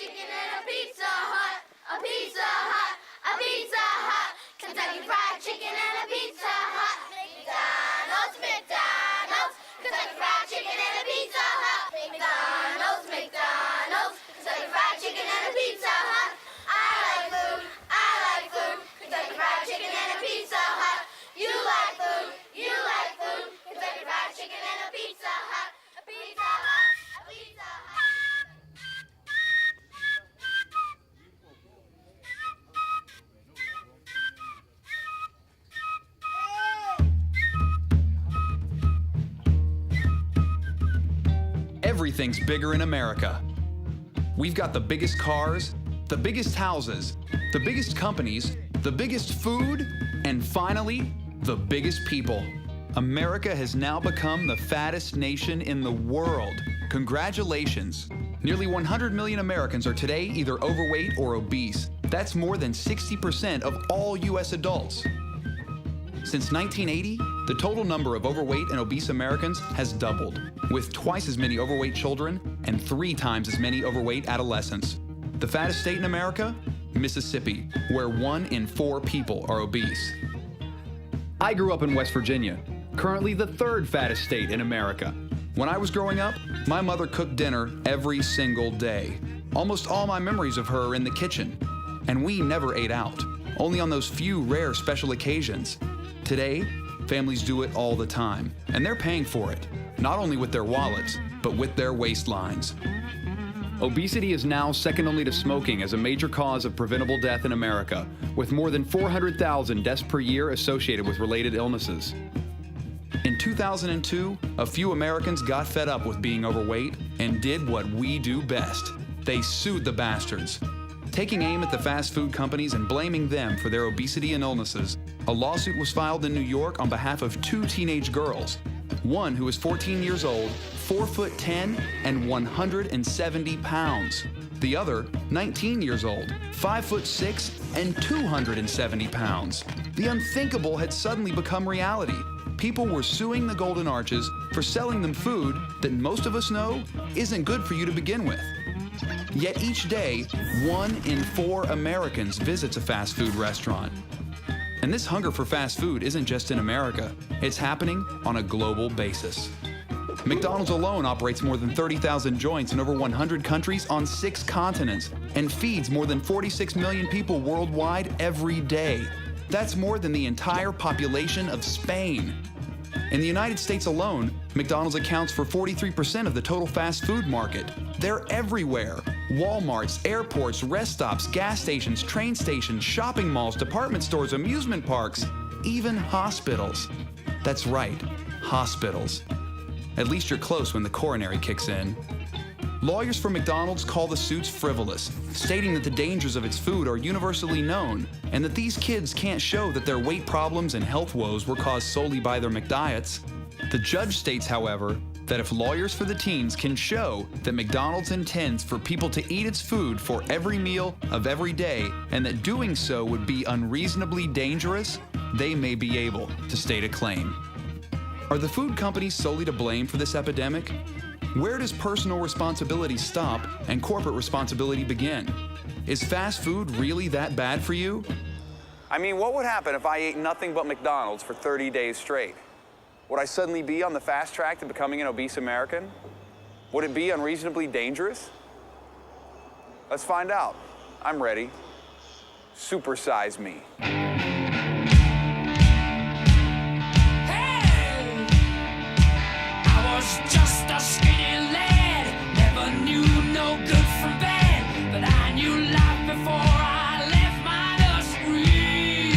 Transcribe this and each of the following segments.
chicken and a Pizza Hut, a Pizza Hut, a Pizza Hut. Kentucky Fried Chicken and a Pizza Hut. McDonald's, McDonald's, Kentucky Fried Chicken and a Pizza Hut. McDonald's, McDonald's, Kentucky Fried Chicken and a Pizza Hut. I like food, Kentucky Fried Chicken and a Pizza Hut. You like food, Kentucky Fried Chicken and a Pizza Hut. A Pizza Hut, a Pizza Hut. Everything's bigger in America. We've got the biggest cars, the biggest houses, the biggest companies, the biggest food, and finally, the biggest people. America has now become the fattest nation in the world. Congratulations. Nearly 100 million Americans are today either overweight or obese. That's more than 60% of all U.S. adults. Since 1980, the total number of overweight and obese Americans has doubled, with twice as many overweight children and 3 times as many overweight adolescents. The fattest state in America? Mississippi, where 1 in 4 people are obese. I grew up in West Virginia, currently the 3rd fattest state in America. When I was growing up, my mother cooked dinner every single day. Almost all my memories of her are in the kitchen. And we never ate out, only on those few rare special occasions. Today, families do it all the time, and they're paying for it, not only with their wallets, but with their waistlines. Obesity is now second only to smoking as a major cause of preventable death in America, with more than 400,000 deaths per year associated with related illnesses. In 2002, a few Americans got fed up with being overweight and did what we do best. They sued the bastards. Taking aim at the fast food companies and blaming them for their obesity and illnesses, a lawsuit was filed in New York on behalf of 2 teenage girls. One who is 14 years old, 4'10" and 170 pounds. The other, 19 years old, 5'6" and 270 pounds. The unthinkable had suddenly become reality. People were suing the Golden Arches for selling them food that most of us know isn't good for you to begin with. Yet each day, 1 in 4 Americans visits a fast food restaurant. And this hunger for fast food isn't just in America, it's happening on a global basis. McDonald's alone operates more than 30,000 joints in over 100 countries on 6 continents and feeds more than 46 million people worldwide every day. That's more than the entire population of Spain. In the United States alone, McDonald's accounts for 43% of the total fast food market. They're everywhere. Walmarts, airports, rest stops, gas stations, train stations, shopping malls, department stores, amusement parks, even hospitals. That's right, hospitals. At least you're close when the coronary kicks in. Lawyers for McDonald's call the suits frivolous, stating that the dangers of its food are universally known and that these kids can't show that their weight problems and health woes were caused solely by their McDiets. The judge states, however, that if lawyers for the teens can show that McDonald's intends for people to eat its food for every meal of every day and that doing so would be unreasonably dangerous, they may be able to state a claim. Are the food companies solely to blame for this epidemic? Where does personal responsibility stop and corporate responsibility begin? Is fast food really that bad for you? I mean, what would happen if I ate nothing but McDonald's for 30 days straight? Would I suddenly be on the fast track to becoming an obese American? Would it be unreasonably dangerous? Let's find out. I'm ready. Supersize me. Just a skinny lad, never knew no good from bad, but I knew life before I left my nursery.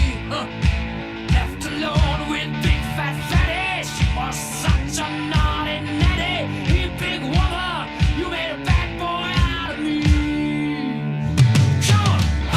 Left alone with big fat fatty, she was such a naughty natty. You big woman, you made a bad boy out of me. Come on, oh,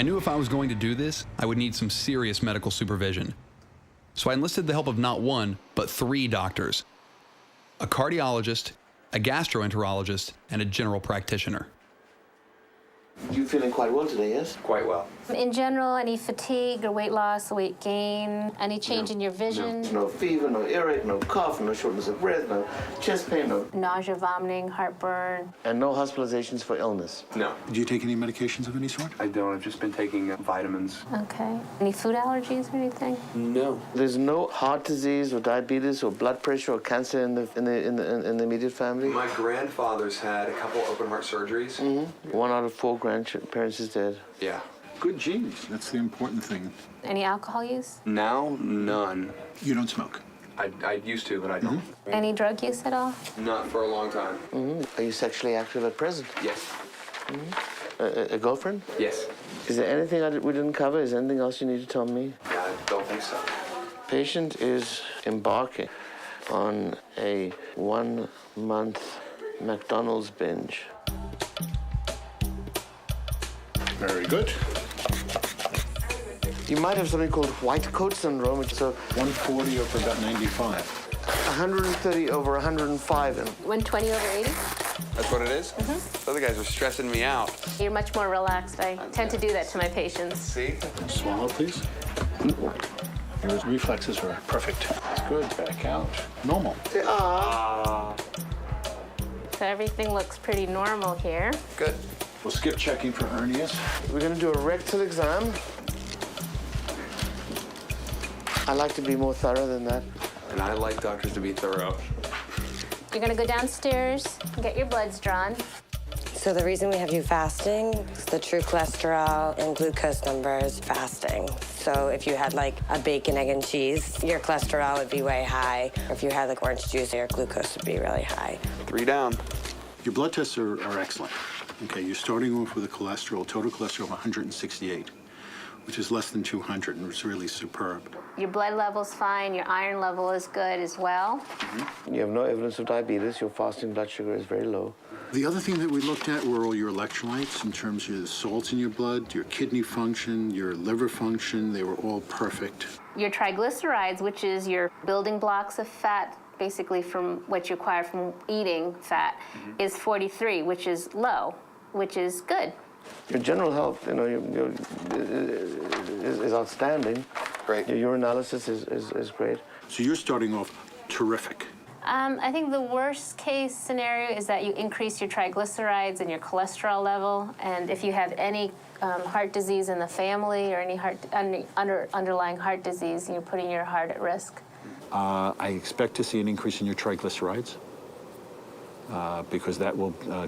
I knew if I was going to do this, I would need some serious medical supervision. So I enlisted the help of not one, but 3 doctors: a cardiologist, a gastroenterologist, and a general practitioner. You're feeling quite well today, yes? Quite well. In general, any fatigue or weight loss, weight gain, any change in your vision? No fever, no earache, no cough, no shortness of breath, no chest pain, no... Nausea, vomiting, heartburn. And no hospitalizations for illness. No. Do you take any medications of any sort? I don't. I've just been taking vitamins. Okay. Any food allergies or anything? No. There's no heart disease or diabetes or blood pressure or cancer in the immediate family? My grandfather's had a couple open heart surgeries. 1 out of 4 grandparents is dead. Yeah. Good genes. That's the important thing. Any alcohol use? Now, none. You don't smoke. I used to, but I don't. Any drug use at all? Not for a long time. Are you sexually active at present? Yes. A girlfriend? Yes. Is there anything we didn't cover? Is there anything else you need to tell me? I don't think so. Patient is embarking on a 1-month McDonald's binge. Very good. You might have something called white coat syndrome, which is a 140 over about 95. 130 over 105. 120 over 80? That's what it is? Other guys are stressing me out. You're much more relaxed. I tend to do that to my patients. See? Swallow, please. Your reflexes are perfect. That's good. Back out. Normal. So everything looks pretty normal here. Good. We'll skip checking for hernias. We're going to do a rectal exam. I like to be more thorough than that. And I like doctors to be thorough. You're gonna go downstairs and get your bloods drawn. So the reason we have you fasting is the true cholesterol and glucose numbers fasting. So if you had like a bacon, egg, and cheese, your cholesterol would be way high. Or if you had like orange juice, your glucose would be really high. 3 down. Your blood tests are excellent. Okay, you're starting off with a total cholesterol of 168, which is less than 200, and it's really superb. Your blood level's fine, your iron level is good as well. You have no evidence of diabetes. Your fasting blood sugar is very low. The other thing that we looked at were all your electrolytes in terms of the salts in your blood, your kidney function, your liver function. They were all perfect. Your triglycerides, which is your building blocks of fat, basically from what you acquire from eating fat, is 43, which is low, which is good. Your general health, is outstanding. Great. Your urinalysis is great. So you're starting off terrific. I think the worst case scenario is that you increase your triglycerides and your cholesterol level, and if you have any heart disease in the family or any underlying heart disease, you're putting your heart at risk. I expect to see an increase in your triglycerides because that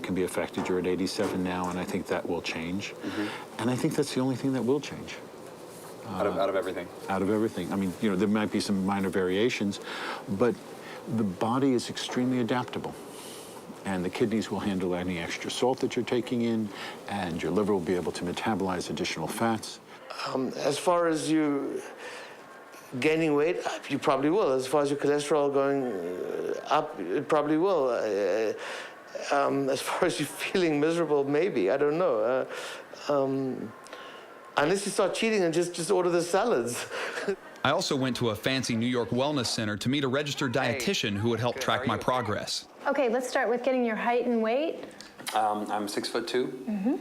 can be affected. You're at 87 now, and I think that will change. And I think that's the only thing that will change. Out of everything. Out of everything. I mean, there might be some minor variations, but the body is extremely adaptable. And the kidneys will handle any extra salt that you're taking in, and your liver will be able to metabolize additional fats. As far as you gaining weight, you probably will. As far as your cholesterol going up, it probably will. As far as you feeling miserable, maybe. I don't know. Unless you start cheating and just order the salads. I also went to a fancy New York wellness center to meet a registered dietitian who would help track my progress. Okay, let's start with getting your height and weight. I'm 6'2".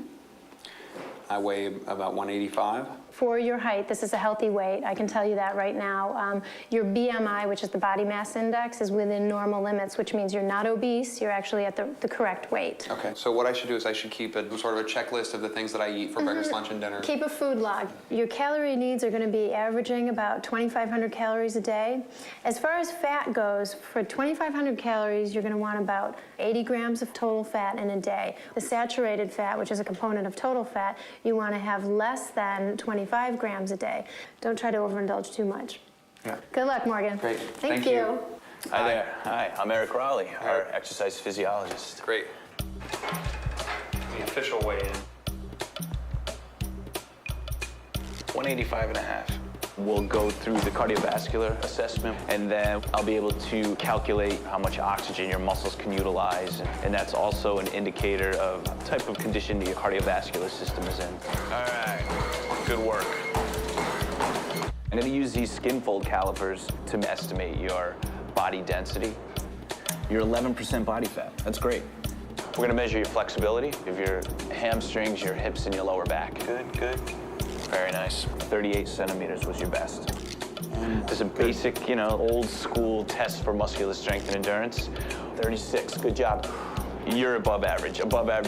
I weigh about 185. For your height, this is a healthy weight. I can tell you that right now. Your BMI, which is the body mass index, is within normal limits, which means you're not obese. You're actually at the correct weight. Okay, so what I should do is I should keep sort of a checklist of the things that I eat for breakfast, lunch, and dinner. Keep a food log. Your calorie needs are going to be averaging about 2,500 calories a day. As far as fat goes, for 2,500 calories, you're going to want about 80 grams of total fat in a day. The saturated fat, which is a component of total fat, you want to have less than 25 grams a day. Don't try to overindulge too much. Yeah. Good luck, Morgan. Great. Thank you. Hi there. Hi, I'm Eric Raleigh, our exercise physiologist. Great. The official weigh-in. 185.5. We'll go through the cardiovascular assessment, and then I'll be able to calculate how much oxygen your muscles can utilize, and that's also an indicator of the type of condition your cardiovascular system is in. All right. Good work. I'm gonna use these skin fold calipers to estimate your body density. You're 11% body fat. That's great. We're gonna measure your flexibility of your hamstrings, your hips, and your lower back. Good, good. Very nice. 38 centimeters was your best. There's a basic, old school test for muscular strength and endurance. 36, good job. You're above average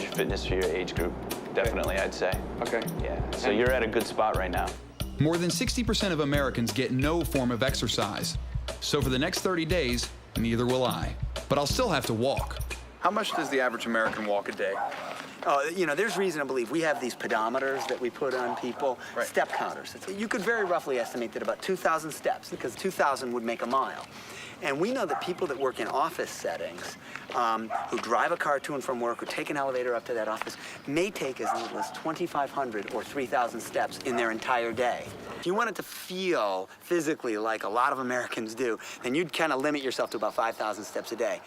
fitness for your age group. Definitely, I'd say. Okay. Yeah, so you're at a good spot right now. More than 60% of Americans get no form of exercise. So for the next 30 days, neither will I. But I'll still have to walk. How much does the average American walk a day? There's reason to believe we have these pedometers that we put on people, step counters. You could very roughly estimate that about 2,000 steps, because 2,000 would make a mile. And we know that people that work in office settings, who drive a car to and from work or take an elevator up to that office, may take as little as 2,500 or 3,000 steps in their entire day. If you wanted to feel physically like a lot of Americans do, then you'd kind of limit yourself to about 5,000 steps a day.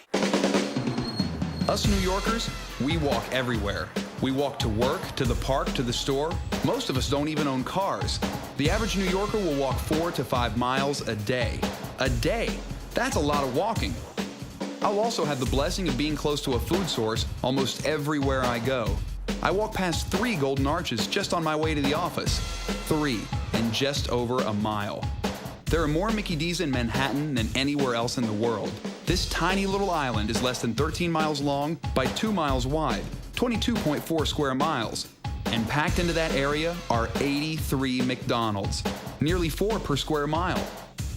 Us New Yorkers, we walk everywhere. We walk to work, to the park, to the store. Most of us don't even own cars. The average New Yorker will walk 4 to 5 miles a day. A day. That's a lot of walking. I'll also have the blessing of being close to a food source almost everywhere I go. I walk past 3 Golden Arches just on my way to the office. 3 in just over a mile. There are more Mickey D's in Manhattan than anywhere else in the world. This tiny little island is less than 13 miles long by 2 miles wide, 22.4 square miles. And packed into that area are 83 McDonald's, nearly 4 per square mile.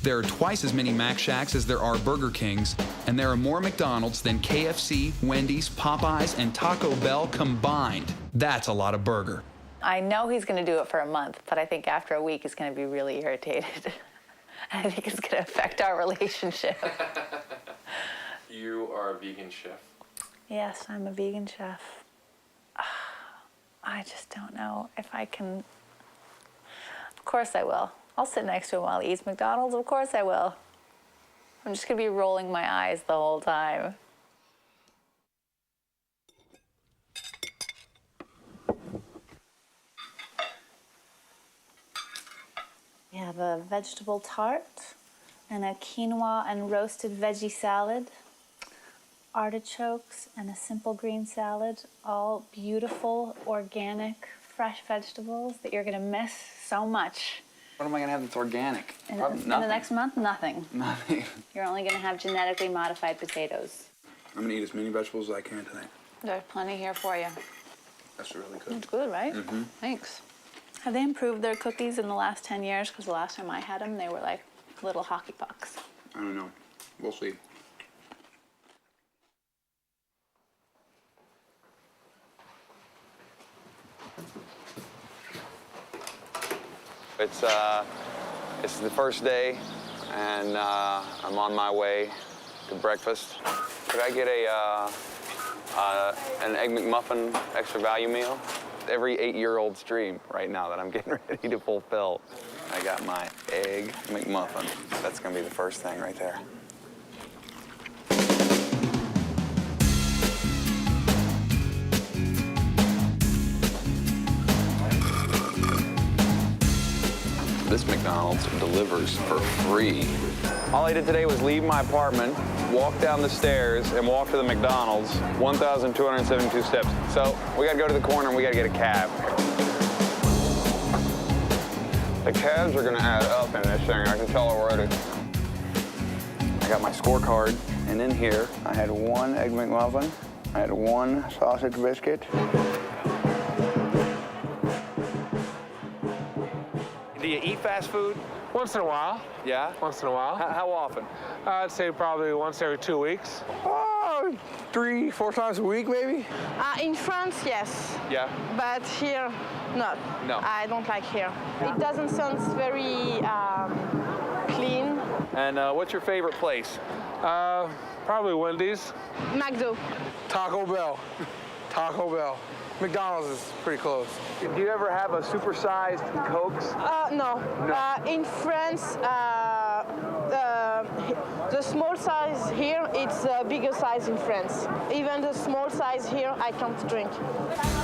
There are twice as many Mac Shacks as there are Burger Kings, and there are more McDonald's than KFC, Wendy's, Popeyes, and Taco Bell combined. That's a lot of burger. I know he's going to do it for a month, but I think after a week he's going to be really irritated. I think it's going to affect our relationship. You are a vegan chef. Yes, I'm a vegan chef. I just don't know if I can. Of course I will. I'll sit next to him while he eats McDonald's. Of course I will. I'm just going to be rolling my eyes the whole time. We have a vegetable tart and a quinoa and roasted veggie salad, artichokes and a simple green salad, all beautiful, organic, fresh vegetables that you're going to miss so much. What am I gonna have that's organic? In the next month, nothing. Nothing. You're only going to have genetically modified potatoes. I'm gonna eat as many vegetables as I can tonight. There's plenty here for you. That's really good. It's good, right? Mm-hmm. Thanks. Have they improved their cookies in the last 10 years? Because the last time I had them, they were like little hockey pucks. I don't know. We'll see. It's the first day, and I'm on my way to breakfast. Could I get an Egg McMuffin extra value meal? Every 8-year-old's dream right now that I'm getting ready to fulfill. I got my Egg McMuffin. That's gonna be the first thing right there. This McDonald's delivers for free. All I did today was leave my apartment, walk down the stairs, and walk to the McDonald's, 1,272 steps. So we gotta go to the corner and we gotta get a cab. The cabs are gonna add up in this thing, I can tell already. I got my scorecard, and in here, I had 1 Egg McMuffin, I had 1 sausage biscuit. Do you eat fast food? Once in a while. Yeah? Once in a while. How often? I'd say probably once every 2 weeks. 3-4 times a week, maybe? In France, yes. Yeah? But here, not. No. I don't like here. It doesn't sound very clean. And what's your favorite place? Probably Wendy's. McDo. Taco Bell. Taco Bell. McDonald's is pretty close. Do you ever have a supersized Cokes? No. In France, The small size here, it's the bigger size in France. Even the small size here, I can't drink.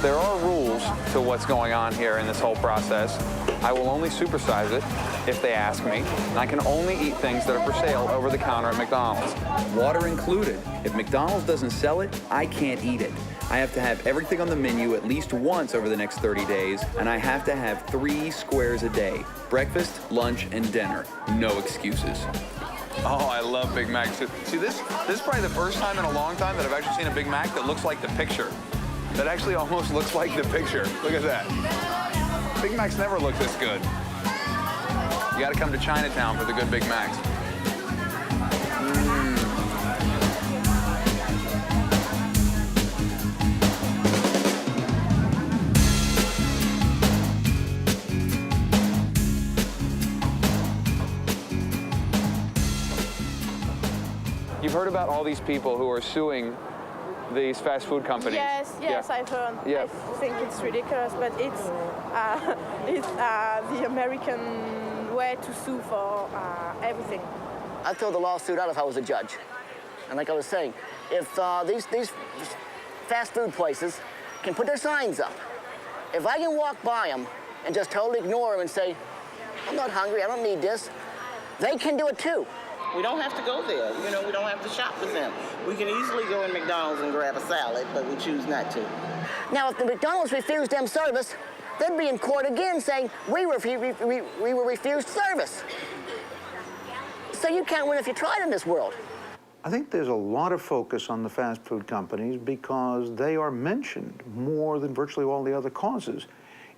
There are rules to what's going on here in this whole process. I will only supersize it if they ask me, and I can only eat things that are for sale over the counter at McDonald's. Water included. If McDonald's doesn't sell it, I can't eat it. I have to have everything on the menu at least once over the next 30 days, and I have to have 3 squares a day. Breakfast, lunch, and dinner. No excuses. Oh, I love Big Macs. See, this is probably the first time in a long time that I've actually seen a Big Mac that looks like the picture. That actually almost looks like the picture. Look at that. Big Macs never look this good. You gotta come to Chinatown for the good Big Macs. You've heard about all these people who are suing these fast food companies. Yes, Yeah. I've heard. Yeah. I think it's ridiculous, but it's the American way to sue for everything. I'd throw the lawsuit out if I was a judge. And like I was saying, if these fast food places can put their signs up, if I can walk by them and just totally ignore them and say, I'm not hungry, I don't need this, they can do it too. We don't have to go there. You know, we don't have to shop with them. We can easily go in McDonald's and grab a salad, but we choose not to. Now, if the McDonald's refused them service, they'd be in court again saying, we were refused service. So you can't win if you tried in this world. I think there's a lot of focus on the fast food companies because they are mentioned more than virtually all the other causes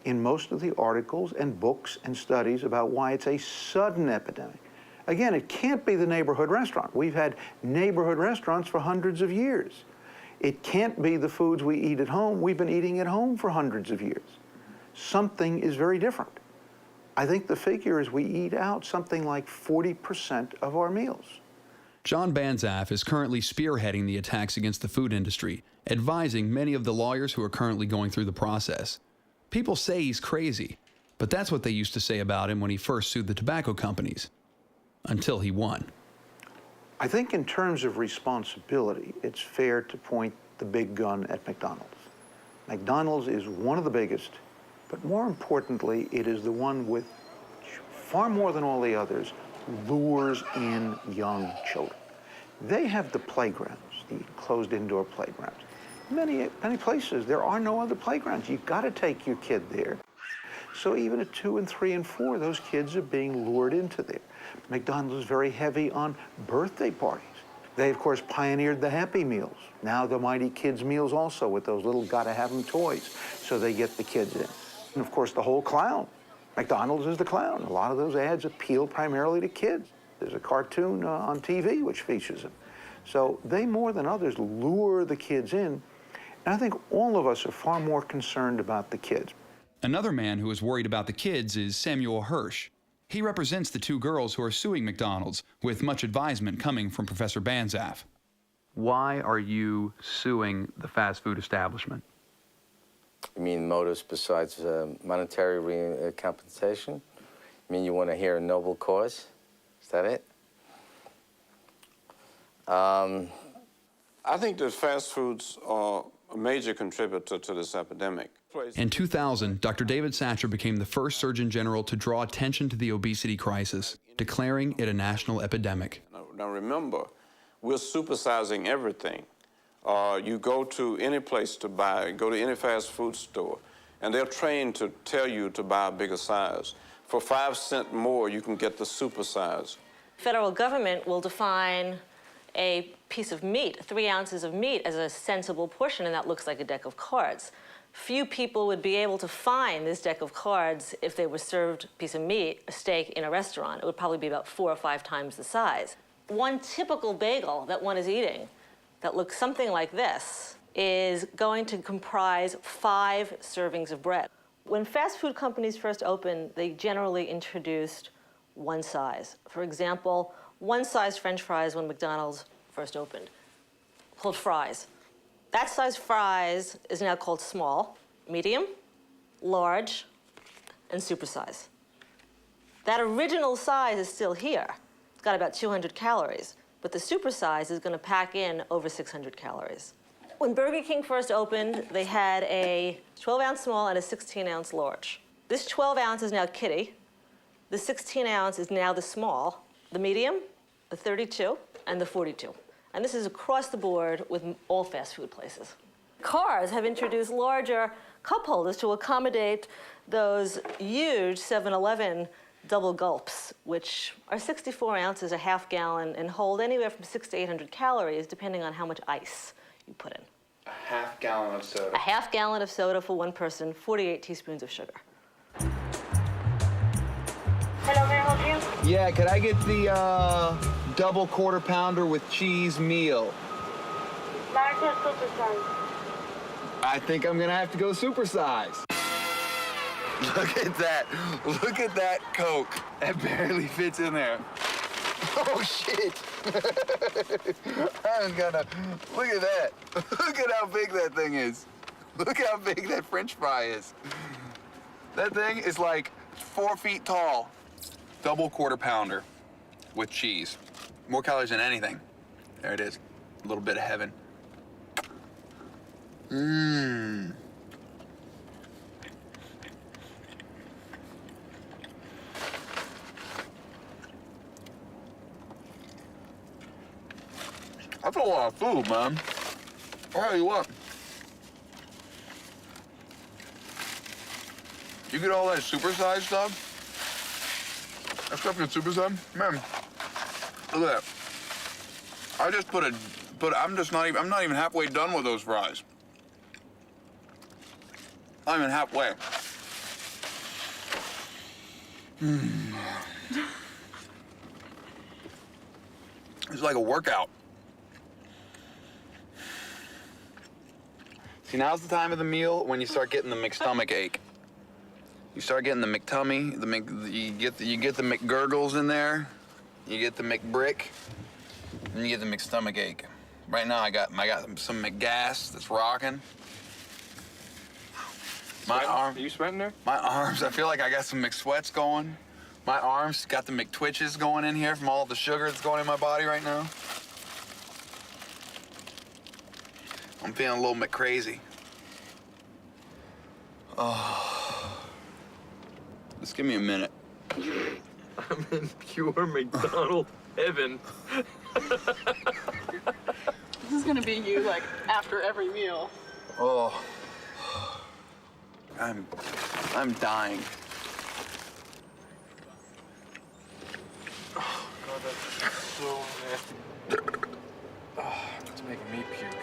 in most of the articles and books and studies about why it's a sudden epidemic. Again, it can't be the neighborhood restaurant. We've had neighborhood restaurants for hundreds of years. It can't be the foods we eat at home. We've been eating at home for hundreds of years. Something is very different. I think the figure is we eat out something like 40% of our meals. John Banzaf is currently spearheading the attacks against the food industry, advising many of the lawyers who are currently going through the process. People say he's crazy, but that's what they used to say about him when he first sued the tobacco companies. Until he won. I think in terms of responsibility, it's fair to point the big gun at McDonald's. McDonald's is one of the biggest, but more importantly, it is the one with, far more than all the others, lures in young children. They have the playgrounds, the closed indoor playgrounds. Many places, there are no other playgrounds. You've got to take your kid there. So even at 2 and 3 and 4, those kids are being lured into there. McDonald's is very heavy on birthday parties. They, of course, pioneered the Happy Meals. Now the Mighty Kids Meals also with those little gotta-have-them toys, so they get the kids in. And, of course, the whole clown. McDonald's is the clown. A lot of those ads appeal primarily to kids. There's a cartoon on TV which features them. So they, more than others, lure the kids in. And I think all of us are far more concerned about the kids. Another man who is worried about the kids is Samuel Hirsch. He represents the 2 girls who are suing McDonald's, with much advisement coming from Professor Banzaf. Why are you suing the fast food establishment? You mean motives besides monetary compensation? You mean you want to hear a noble cause? Is that it? I think that fast foods are a major contributor to this epidemic. In 2000, Dr. David Satcher became the first Surgeon General to draw attention to the obesity crisis, declaring it a national epidemic. Now remember, we're supersizing everything. You go to any place to buy, go to any fast food store, and they're trained to tell you to buy a bigger size. For 5 cents more, you can get the super size. Federal government will define a piece of meat, 3 ounces of meat, as a sensible portion, and that looks like a deck of cards. Few people would be able to find this deck of cards if they were served a piece of meat, a steak, in a restaurant. It would probably be about 4 or 5 times the size. One typical bagel that one is eating that looks something like this is going to comprise 5 servings of bread. When fast food companies first opened, they generally introduced one size. For example, one size French fries when McDonald's first opened, called fries. That size fries is now called small, medium, large, and supersize. That original size is still here. It's got about 200 calories. but the supersize is going to pack in over 600 calories. When Burger King first opened, they had a 12-ounce small and a 16-ounce large. This 12 ounce is now kitty. The 16 ounce is now the small, the medium, the 32, and the 42. And this is across the board with all fast food places. Cars have introduced larger cup holders to accommodate those huge 7-Eleven double gulps, which are 64 ounces, a half gallon, and hold anywhere from 600 to 800 calories, depending on how much ice you put in. A half gallon of soda. A half gallon of soda for one person, 48 teaspoons of sugar. Hello, may I help you? Yeah, could I get the double quarter pounder with cheese meal? Large or supersize? I think I'm gonna have to go supersize. Look at that. Look at that Coke. That barely fits in there. Oh, shit. I'm gonna, look at that. Look at how big that thing is. Look how big that French fry is. That thing is like 4 feet tall. Double quarter pounder with cheese. More calories than anything. There it is. A little bit of heaven. Mmm. That's a lot of food, man. I'll tell you what. You get all that supersized stuff? That stuff gets supersized? Man, look at that. I just I'm not even halfway done with those fries. I'm even halfway. It's like a workout. See, now's the time of the meal when you start getting the McStomach ache. You start getting the McTummy, you get the McGurgles in there, you get the McBrick, and you get the McStomach ache. Right now, I got some McGas that's rocking. My arm. Are you sweating there? My arms. I feel like I got some McSweats going. My arms got the McTwitches going in here from all the sugar that's going in my body right now. I'm feeling a little McCrazy. Oh. Just give me a minute. I'm in pure McDonald's heaven. This is gonna be you, like, after every meal. Oh. I'm dying. Oh, God, that's so nasty. Oh, it's making me puke.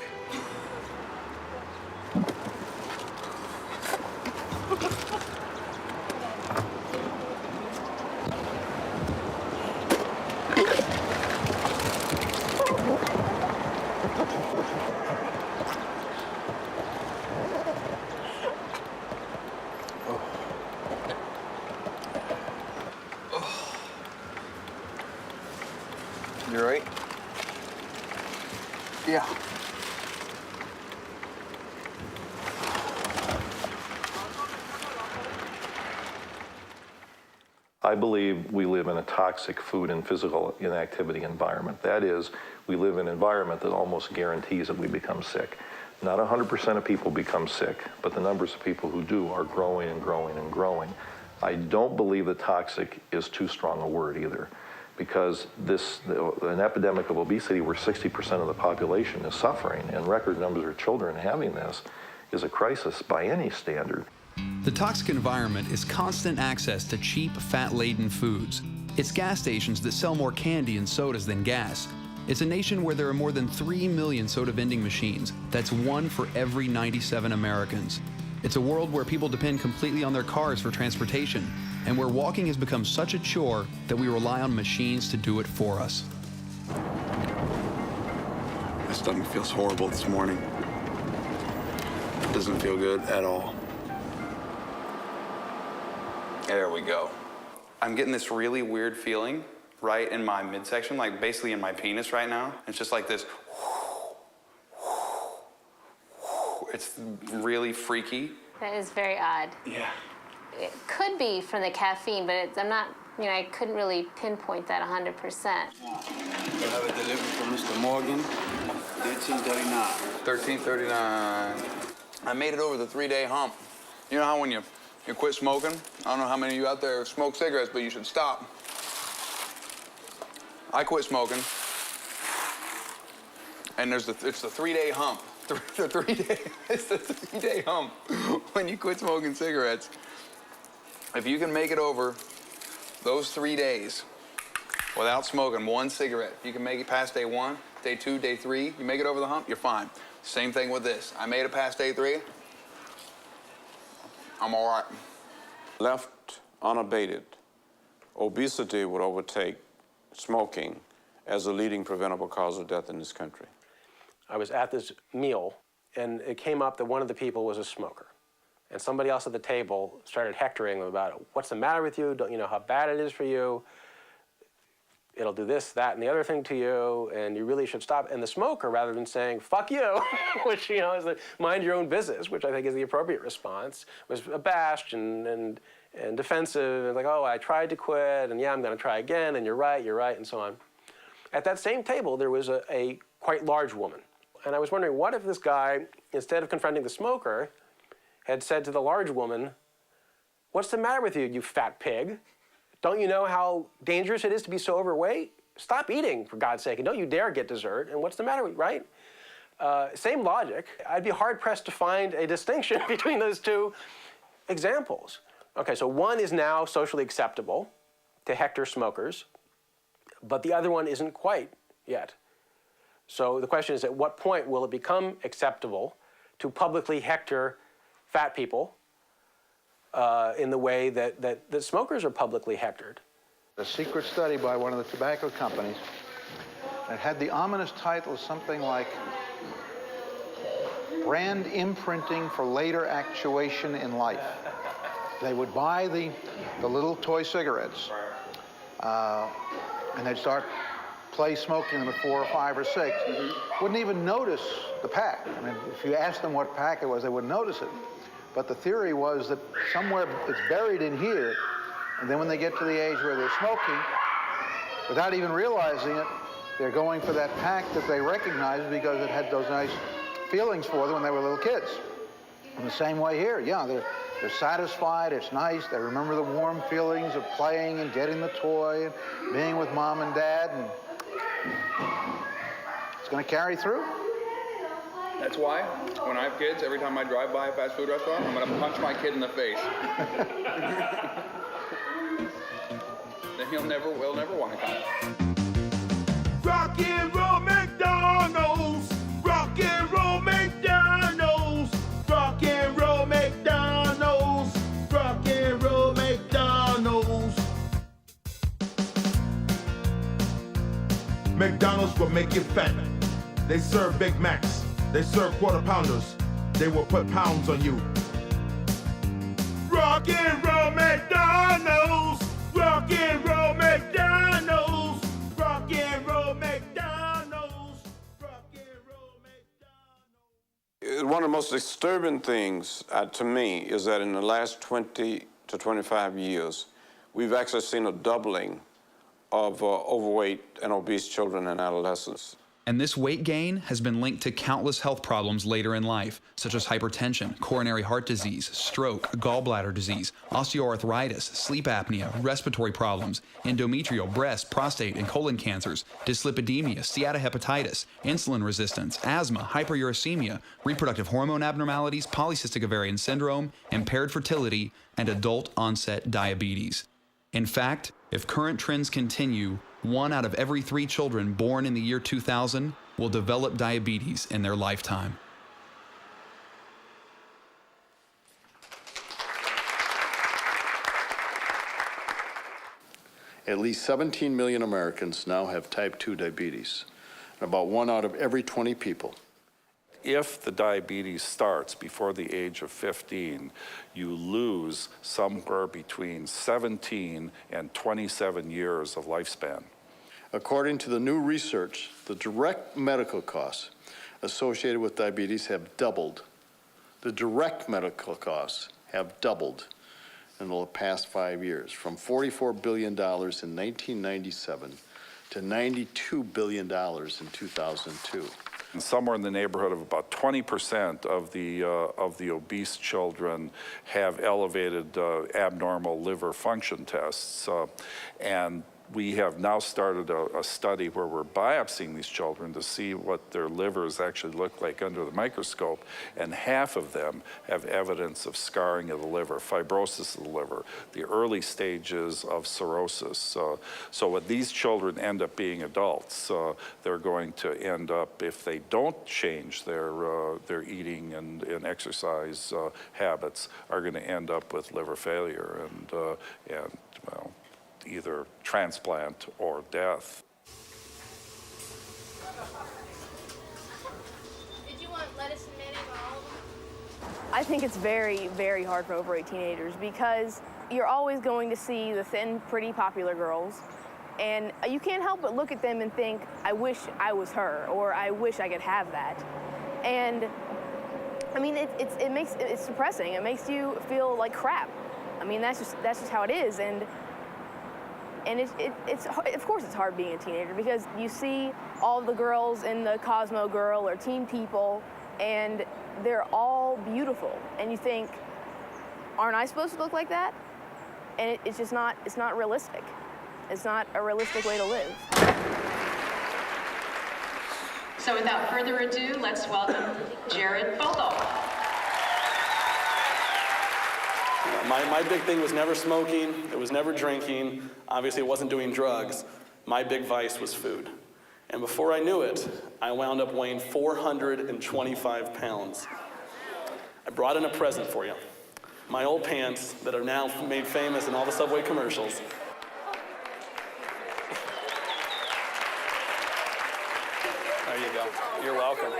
You all right? Yeah. I believe we live in a toxic food and physical inactivity environment. That is, we live in an environment that almost guarantees that we become sick. Not 100% of people become sick, but the numbers of people who do are growing and growing and growing. I don't believe that toxic is too strong a word either, because an epidemic of obesity where 60% of the population is suffering and record numbers of children having this is a crisis by any standard. The toxic environment is constant access to cheap, fat-laden foods. It's gas stations that sell more candy and sodas than gas. It's a nation where there are more than 3 million soda vending machines. That's 1 for every 97 Americans. It's a world where people depend completely on their cars for transportation, and where walking has become such a chore that we rely on machines to do it for us. My stomach feels horrible this morning. It doesn't feel good at all. There we go. I'm getting this really weird feeling right in my midsection, like basically in my penis right now. It's just like this. It's really freaky. That is very odd. Yeah. It could be from the caffeine, but I'm not, I couldn't really pinpoint that 100%. have it delivered from Mr. Morgan, 1339. 1339. I made it over the 3-day hump. You know how when you quit smoking? I don't know how many of you out there smoke cigarettes, but you should stop. I quit smoking, and it's the 3-day hump. It's the 3-day hump when you quit smoking cigarettes. If you can make it over those 3 days without smoking one cigarette, if you can make it past day 1, day 2, day 3, you make it over the hump, you're fine. Same thing with this. I made it past day 3. I'm all right. Left unabated, obesity would overtake smoking as the leading preventable cause of death in this country. I was at this meal, and it came up that one of the people was a smoker. And somebody else at the table started hectoring them about, what's the matter with you? Don't you know how bad it is for you? It'll do this, that, and the other thing to you, and you really should stop. And the smoker, rather than saying, fuck you, which, you know, is the mind your own business, which I think is the appropriate response, was abashed and defensive, and like, oh, I tried to quit, and yeah, I'm going to try again, and you're right, and so on. At that same table, there was a quite large woman. And I was wondering, what if this guy, instead of confronting the smoker, had said to the large woman, what's the matter with you, you fat pig? Don't you know how dangerous it is to be so overweight? Stop eating, for God's sake, and don't you dare get dessert, and what's the matter with you, right? Same logic. I'd be hard-pressed to find a distinction between those two examples. Okay, so one is now socially acceptable to hector smokers, but the other one isn't quite yet. So the question is, at what point will it become acceptable to publicly hector fat people in the way that smokers are publicly hectored? A secret study by one of the tobacco companies that had the ominous title of something like Brand Imprinting for Later Actuation in Life. They would buy the little toy cigarettes, and they'd start smoking them at 4 or 5 or 6. Wouldn't even notice the pack. I mean, if you asked them what pack it was, they wouldn't notice it. But the theory was that somewhere it's buried in here, and then when they get to the age where they're smoking, without even realizing it, they're going for that pack that they recognized because it had those nice feelings for them when they were little kids. In the same way here, yeah, they're satisfied, it's nice, they remember the warm feelings of playing and getting the toy and being with mom and dad, and it's going to carry through. That's why, when I have kids, every time I drive by a fast food restaurant, I'm going to punch my kid in the face. Then he'll never want to come. Rock and roll McDonald's! Rock and roll McDonald's! Rock and roll McDonald's! Rock and roll McDonald's! McDonald's will make you fat. They serve Big Macs. They serve quarter pounders. They will put pounds on you. Rock and roll McDonald's! Rock and roll McDonald's! Rock and roll McDonald's! Rock and roll McDonald's! One of the most disturbing things to me is that in the last 20 to 25 years, we've actually seen a doubling of overweight and obese children and adolescents. And this weight gain has been linked to countless health problems later in life, such as hypertension, coronary heart disease, stroke, gallbladder disease, osteoarthritis, sleep apnea, respiratory problems, endometrial, breast, prostate, and colon cancers, dyslipidemia, steatohepatitis, insulin resistance, asthma, hyperuricemia, reproductive hormone abnormalities, polycystic ovarian syndrome, impaired fertility, and adult-onset diabetes. In fact, if current trends continue, 1 out of every 3 children born in the year 2000 will develop diabetes in their lifetime. At least 17 million Americans now have type 2 diabetes, and about 1 out of every 20 people. If the diabetes starts before the age of 15, you lose somewhere between 17 and 27 years of lifespan. According to the new research, the direct medical costs associated with diabetes have doubled. The direct medical costs have doubled in the past 5 years, from $44 billion in 1997 to $92 billion in 2002. And somewhere in the neighborhood of about 20% of the obese children have elevated abnormal liver function tests. And we have now started a study where we're biopsying these children to see what their livers actually look like under the microscope, and half of them have evidence of scarring of the liver, fibrosis of the liver, the early stages of cirrhosis. So when these children end up being adults, they're going to end up, if they don't change their eating and exercise habits, are going to end up with liver failure and well, either transplant or death. Did you want lettuce and mayonnaise on all of them? I think it's very, very hard for overweight teenagers because you're always going to see the thin, pretty, popular girls, and you can't help but look at them and think, I wish I was her, or I wish I could have that. And I mean, it's depressing. It makes you feel like crap. I mean, that's just how it is. And it's of course it's hard being a teenager because you see all the girls in the Cosmo Girl or Teen People, and they're all beautiful, and you think, aren't I supposed to look like that? And it's just not. It's not realistic. It's not a realistic way to live. So without further ado, let's welcome Jared Bogle. My big thing was never smoking, it was never drinking, obviously it wasn't doing drugs. My big vice was food. And before I knew it, I wound up weighing 425 pounds. I brought in a present for you. My old pants that are now made famous in all the Subway commercials. There you go, you're welcome.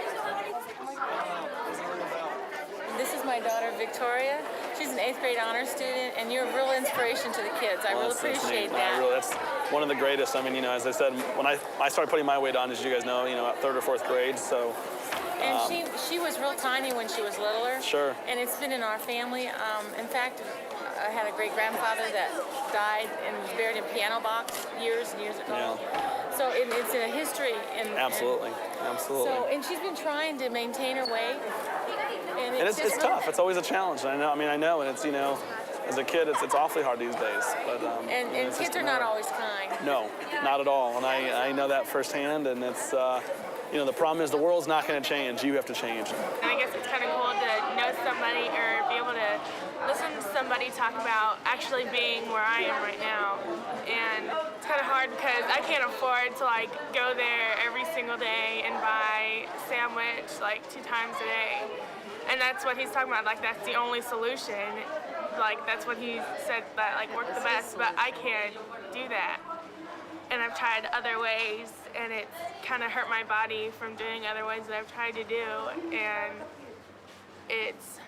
This is my daughter, Victoria. She's an 8th grade honors student, and you're a real inspiration to the kids. I really appreciate that. That's one of the greatest. I mean, as I said, when I started putting my weight on, as you guys know, at 3rd or 4th grade, so. And she was real tiny when she was littler. Sure. And it's been in our family. In fact, I had a great-grandfather that died and was buried in a piano box years and years ago. Yeah. So it's in a history. Absolutely. So, and she's been trying to maintain her weight. And it's tough. It's always a challenge. I know, and it's, as a kid, it's awfully hard these days. But and kids are not always kind. No, not at all. And I know that firsthand. And it's, the problem is the world's not going to change. You have to change. And I guess it's kind of cool to know somebody or be able to listen to somebody talk about actually being where I am right now. And it's kind of hard because I can't afford to go there every single day and buy a sandwich 2 times a day. And that's what he's talking about, that's the only solution. That's what he said, that worked the best, but I can't do that. And I've tried other ways, and it's kind of hurt my body from doing other ways that I've tried to do, and it's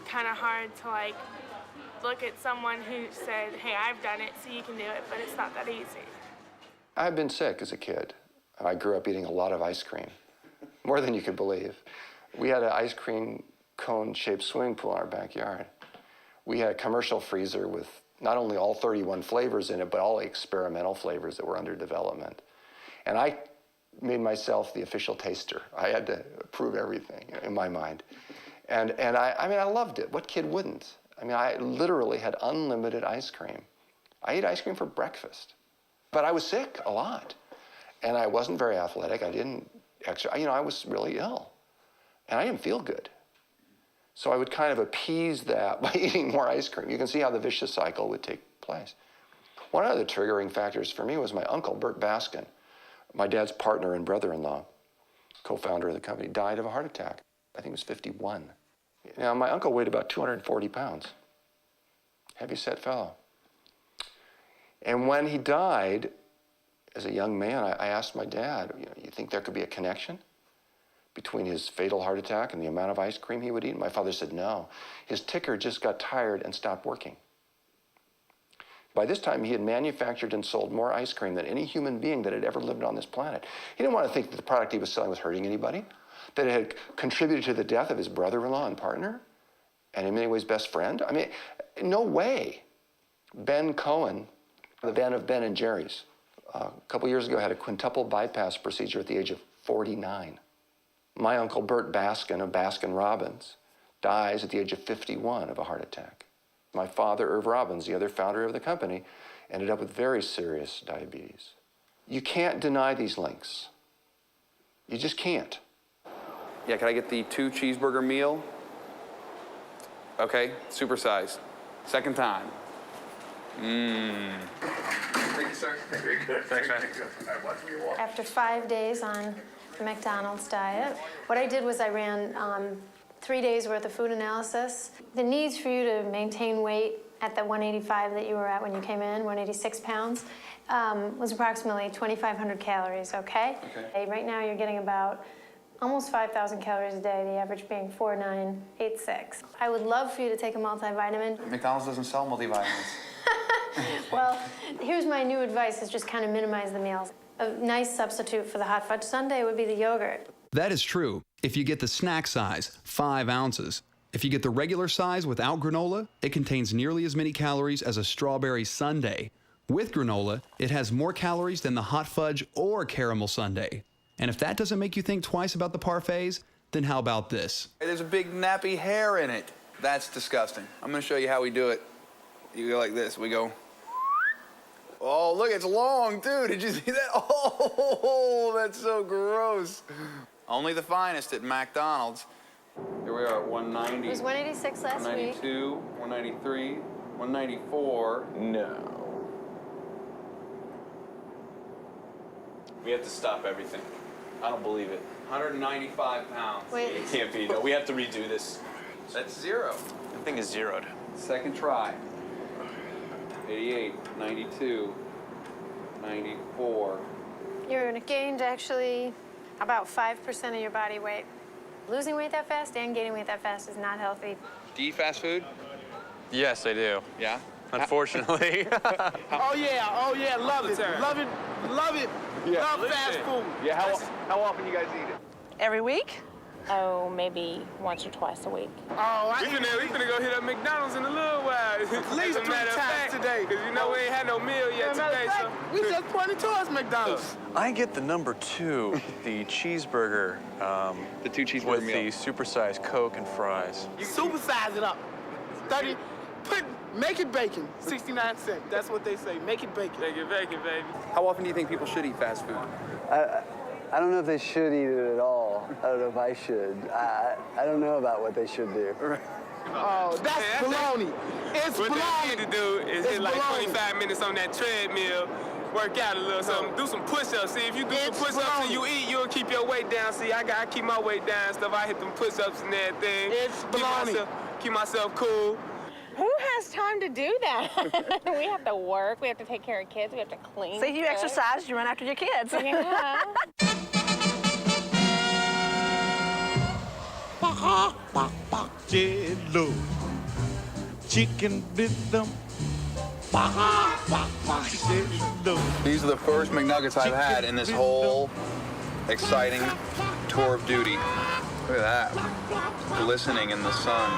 kind of hard to look at someone who said, hey, I've done it, so you can do it, but it's not that easy. I've been sick as a kid. I grew up eating a lot of ice cream, more than you could believe. We had an ice cream cone-shaped swimming pool in our backyard. We had a commercial freezer with not only all 31 flavors in it, but all the experimental flavors that were under development. And I made myself the official taster. I had to approve everything in my mind. And I loved it. What kid wouldn't? I literally had unlimited ice cream. I ate ice cream for breakfast. But I was sick a lot. And I wasn't very athletic. I didn't exercise. I was really ill. And I didn't feel good. So I would kind of appease that by eating more ice cream. You can see how the vicious cycle would take place. One of the triggering factors for me was my uncle, Bert Baskin, my dad's partner and brother-in-law, co-founder of the company, died of a heart attack. I think he was 51. Now, my uncle weighed about 240 pounds. Heavy-set fellow. And when he died, as a young man, I asked my dad, you think there could be a connection between his fatal heart attack and the amount of ice cream he would eat? My father said no. His ticker just got tired and stopped working. By this time, he had manufactured and sold more ice cream than any human being that had ever lived on this planet. He didn't want to think that the product he was selling was hurting anybody, that it had contributed to the death of his brother-in-law and partner, and in many ways, best friend. No way. Ben Cohen, the Ben of Ben and Jerry's, A couple years ago, I had a quintuple bypass procedure at the age of 49. My uncle Bert Baskin of Baskin Robbins dies at the age of 51 of a heart attack. My father, Irv Robbins, the other founder of the company, ended up with very serious diabetes. You can't deny these links. You just can't. Yeah, can I get the 2 cheeseburger meal? Okay, supersized. Second time. Thank you, sir. Very good. Thanks, man. After 5 days on the McDonald's diet, what I did was I ran 3 days worth of food analysis. The needs for you to maintain weight at the 185 that you were at when you came in, 186 pounds, was approximately 2,500 calories, okay? Okay. Right now you're getting about almost 5,000 calories a day, the average being 4,986. I would love for you to take a multivitamin. McDonald's doesn't sell multivitamins. Well, here's my new advice, is just kind of minimize the meals. A nice substitute for the hot fudge sundae would be the yogurt. That is true if you get the snack size, 5 ounces. If you get the regular size without granola, it contains nearly as many calories as a strawberry sundae. With granola, it has more calories than the hot fudge or caramel sundae. And if that doesn't make you think twice about the parfaits, then how about this? There's a big nappy hair in it. That's disgusting. I'm gonna show you how we do it. You go like this, we go. Oh, look, it's long, too. Did you see that? Oh, that's so gross. Only the finest at McDonald's. Here we are at 190. It was 186 last week. 192, 193, 194. No. We have to stop everything. I don't believe it. 195 pounds. Wait. It can't be. No, we have to redo this. That's 0. The thing is zeroed. Second try. 88, 92, 94. You're gained actually about 5% of your body weight. Losing weight that fast and gaining weight that fast is not healthy. Do you eat fast food? Yes, I do. Yeah? Unfortunately. Oh yeah, love it. Love it, love it. Yeah. Love fast food. Yeah, how often you guys eat it? Every week? Oh, maybe once or twice a week. Oh, we finna go hit up McDonald's in a little while. At least 3 times today. Because you know we ain't had no meal yet today, so. We just pointed towards McDonald's. I get the number 2, the cheeseburger. The 2 cheeseburger with meal. the supersized Coke and fries. You supersize it up. 30, make it bacon, 69 cents. That's what they say, make it bacon. Make it bacon, baby. How often do you think people should eat fast food? I don't know if they should eat it at all. I don't know if I should. I don't know about what they should do. Oh, that's baloney. It's what baloney. What they need to do is hit like baloney. 25 minutes on that treadmill, work out a little something, do some push-ups. See, if you do some push-ups and you eat, you'll keep your weight down. See, I keep my weight down and stuff. I hit them push-ups and everything. It's baloney. Keep myself cool. Who has time to do that? We have to work, we have to take care of kids, we have to clean. So you exercise, you run after your kids. Yeah. Jello, chicken rhythm. These are the first McNuggets I've had in this whole exciting tour of duty. Look at that. Glistening in the sun.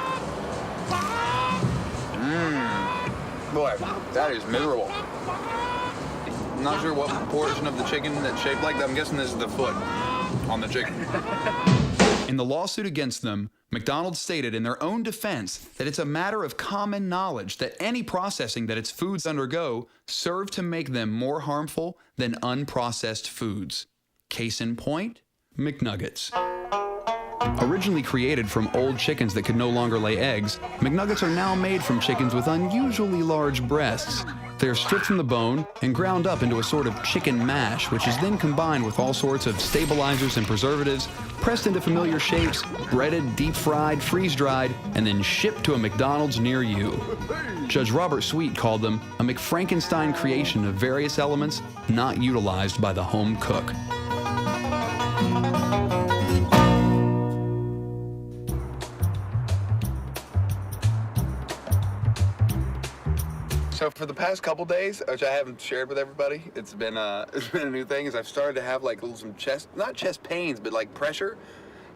Boy, that is miserable. I'm not sure what portion of the chicken that's shaped like that. I'm guessing this is the foot on the chicken. In the lawsuit against them, McDonald's stated in their own defense that it's a matter of common knowledge that any processing that its foods undergo serve to make them more harmful than unprocessed foods. Case in point, McNuggets. Originally created from old chickens that could no longer lay eggs, McNuggets are now made from chickens with unusually large breasts. They are stripped from the bone and ground up into a sort of chicken mash, which is then combined with all sorts of stabilizers and preservatives, pressed into familiar shapes, breaded, deep-fried, freeze-dried, and then shipped to a McDonald's near you. Judge Robert Sweet called them a McFrankenstein creation of various elements not utilized by the home cook. So for the past couple days, which I haven't shared with everybody, it's been a new thing. Is I've started to have like some not chest pains, but like pressure.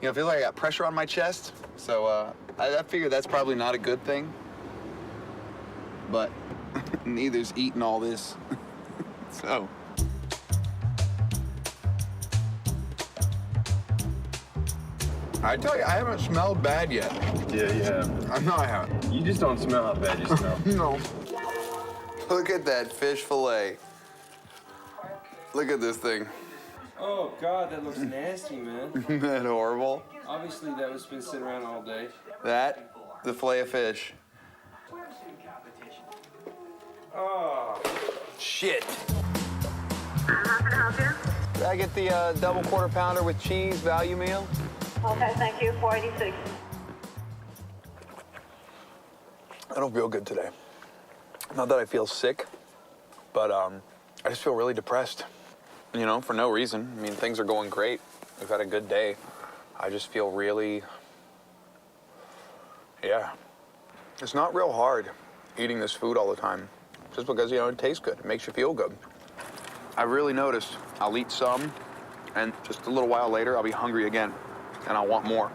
You know, I feel like I got pressure on my chest. So I figure that's probably not a good thing. But neither's eating all this. So I tell you, I haven't smelled bad yet. Yeah, yeah. No, I haven't. You just don't smell how bad you smell. No. Look at that fish fillet. Look at this thing. Oh, God, that looks nasty, man. Isn't that horrible? Obviously, that was been sitting around all day. That, the fillet of fish. Oh. Shit. How can I help you? Did I get the double quarter pounder with cheese value meal? Okay, thank you. 486. I don't feel good today. Not that I feel sick, but I just feel really depressed. You know, for no reason. I mean, things are going great. We've had a good day. I just feel really, yeah. It's not real hard eating this food all the time, just because, you know, it tastes good. It makes you feel good. I really noticed I'll eat some, and just a little while later, I'll be hungry again, and I'll want more.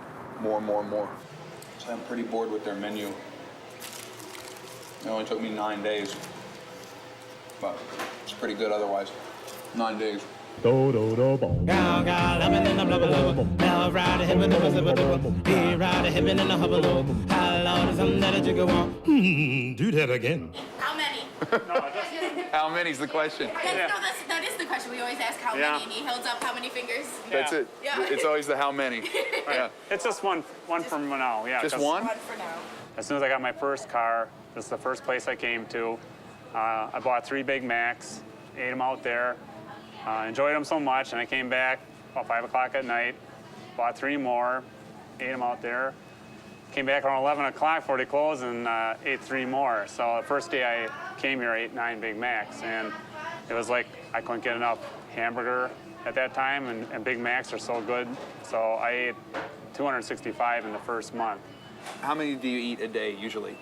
So I'm pretty bored with their menu. It only took me 9 days, but it's pretty good otherwise. 9 days. Do do do boom. Gal gal, lemon in the blubber blubber. Bell ride a hippin' in the zipper blubber. He ride a hippin' in the hubble blubber. How loud is something that a jigger walk? Do that again. How many? How many's the question? That is the question. We always ask how many, and he holds up how many fingers. That's it. Yeah. It's always the how many. Yeah. It's just one for now, yeah. Just one? One for now. As soon as I got my first car, this is the first place I came to. I bought 3 Big Macs, ate them out there, enjoyed them so much, and I came back about 5 o'clock at night, bought 3 more, ate them out there. Came back around 11 o'clock before they closed and ate 3 more. So the first day I came here, I ate 9 Big Macs, and it was like I couldn't get enough hamburger at that time, and Big Macs are so good. So I ate 265 in the first month. How many do you eat a day usually?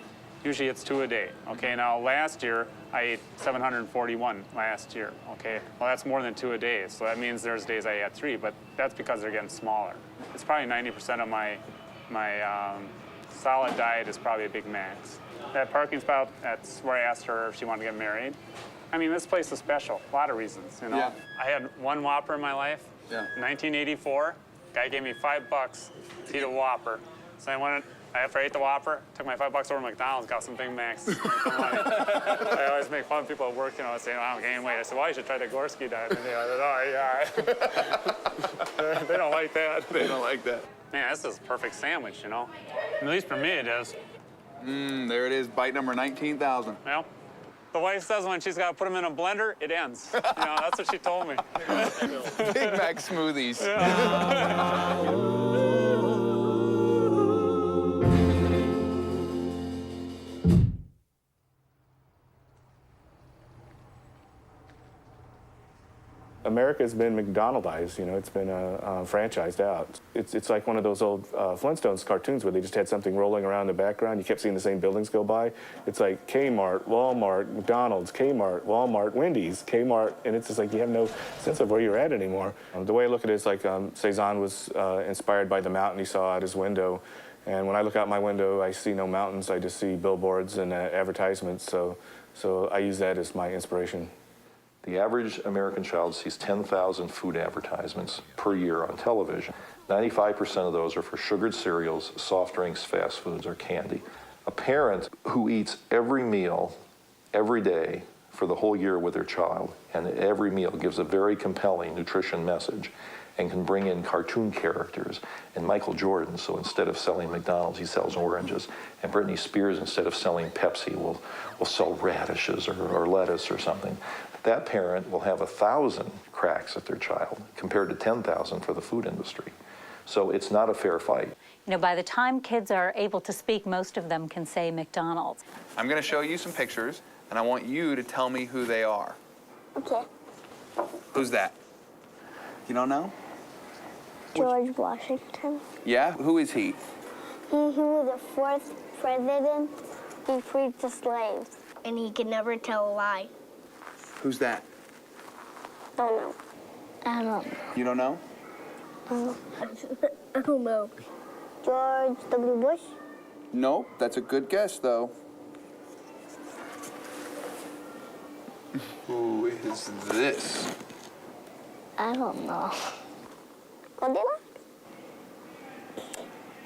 Usually it's 2 a day. Okay, now last year I ate 741 last year. Okay, well that's more than 2 a day. So that means there's days I ate 3, but that's because they're getting smaller. It's probably 90% of my solid diet is probably Big Macs. That parking spot, that's where I asked her if she wanted to get married. I mean, this place is special, a lot of reasons, you know. Yeah. I had 1 Whopper in my life. Yeah. 1984, guy gave me $5 to eat a Whopper. So I went, after I ate the Whopper, took my $5 over to McDonald's, got some Big Macs. I always make fun of people at work, you know, saying, oh, I'm gaining weight. I said, well, you should try the Gorski diet. And they said, oh, yeah. They don't like that. They don't like that. Man, this is a perfect sandwich, you know. At least for me, it is. There it is, bite number 19,000. Well, the wife says when she's got to put them in a blender, it ends. You know, that's what she told me. Big Mac smoothies. America's been McDonaldized, you know, it's been franchised out. It's like one of those old Flintstones cartoons where they just had something rolling around in the background. You kept seeing the same buildings go by. It's like Kmart, Walmart, McDonald's, Kmart, Walmart, Wendy's, Kmart, and it's just like you have no sense of where you're at anymore. The way I look at it is like Cezanne was inspired by the mountain he saw out his window. And when I look out my window, I see no mountains, I just see billboards and advertisements. So I use that as my inspiration. The average American child sees 10,000 food advertisements per year on television. 95% of those are for sugared cereals, soft drinks, fast foods, or candy. A parent who eats every meal, every day, for the whole year with their child, and every meal gives a very compelling nutrition message and can bring in cartoon characters and Michael Jordan, so instead of selling McDonald's, he sells oranges. And Britney Spears, instead of selling Pepsi, will sell radishes or lettuce or something. That parent will have 1,000 cracks at their child compared to 10,000 for the food industry. So it's not a fair fight. You know, by the time kids are able to speak, most of them can say McDonald's. I'm going to show you some pictures, and I want you to tell me who they are. Okay. Who's that? You don't know? George Washington. Yeah? Who is he? He was the fourth president. He freed the slaves, and he could never tell a lie. Who's that? Don't know. I don't know. You don't know? I don't know. George W. Bush? Nope, that's a good guess, though. Who is this? I don't know. Goldilocks?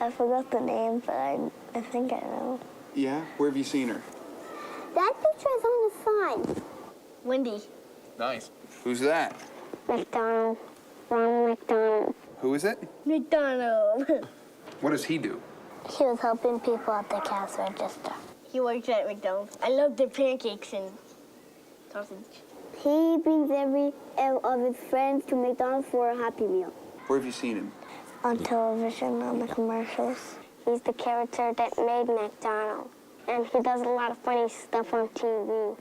I forgot the name, but I think I know. Yeah? Where have you seen her? That picture is on the side. Wendy. Nice. Who's that? McDonald. Ronald McDonald. Who is it? McDonald. What does he do? He was helping people at the cash register. He works at McDonald's. I love their pancakes and sausage. He brings every of his friends to McDonald's for a Happy Meal. Where have you seen him? On television, on the commercials. He's the character that made McDonald's. And he does a lot of funny stuff on TV.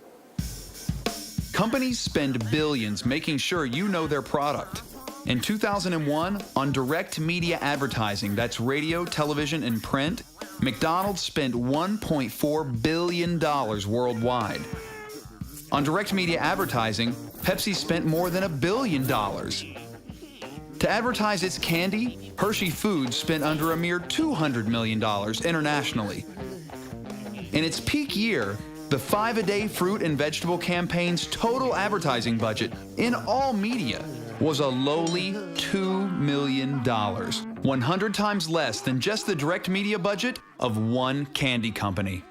Companies spend billions making sure you know their product. In 2001, on direct media advertising, that's radio, television, and print, McDonald's spent $1.4 billion worldwide. On direct media advertising, Pepsi spent more than $1 billion. To advertise its candy, Hershey Foods spent under a mere $200 million internationally. In its peak year, the 5-a-day fruit and vegetable campaign's total advertising budget in all media was a lowly $2 million, 100 times less than just the direct media budget of one candy company.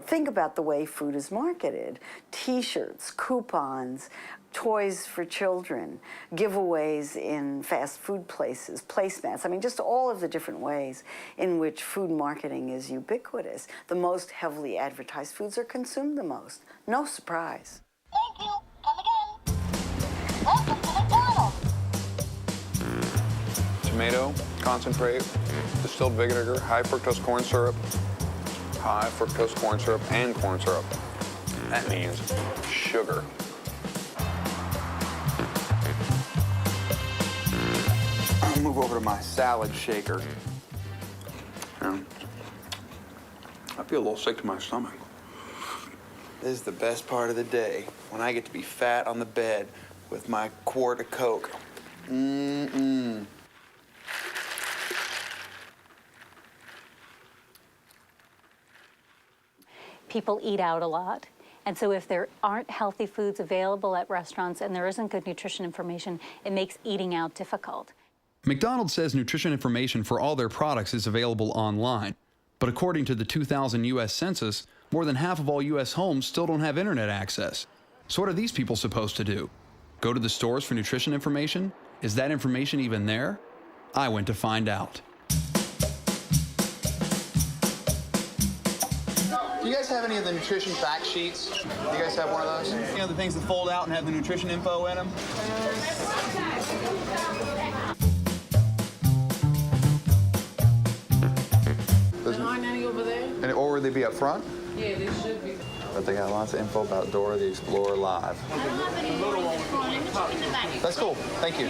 Think about the way food is marketed. T-shirts, coupons, toys for children, giveaways in fast food places, placemats. I mean, just all of the different ways in which food marketing is ubiquitous. The most heavily advertised foods are consumed the most. No surprise. Thank you. Come again. Welcome to McDonald's. Tomato, concentrate, distilled vinegar, high fructose corn syrup, and corn syrup. That means sugar. I'll move over to my salad shaker. I feel a little sick to my stomach. This is the best part of the day, when I get to be fat on the bed with my quart of Coke. Mm-mm. People eat out a lot. And so if there aren't healthy foods available at restaurants and there isn't good nutrition information, it makes eating out difficult. McDonald's says nutrition information for all their products is available online. But according to the 2000 U.S. Census, more than half of all U.S. homes still don't have internet access. So what are these people supposed to do? Go to the stores for nutrition information? Is that information even there? I went to find out. Do you guys have any of the nutrition fact sheets? Do you guys have one of those? You know, the things that fold out and have the nutrition info in them? There aren't any over there? Or would they be up front? Yeah, they should be. But they got lots of info about Dora the Explorer Live. That's cool. Thank you.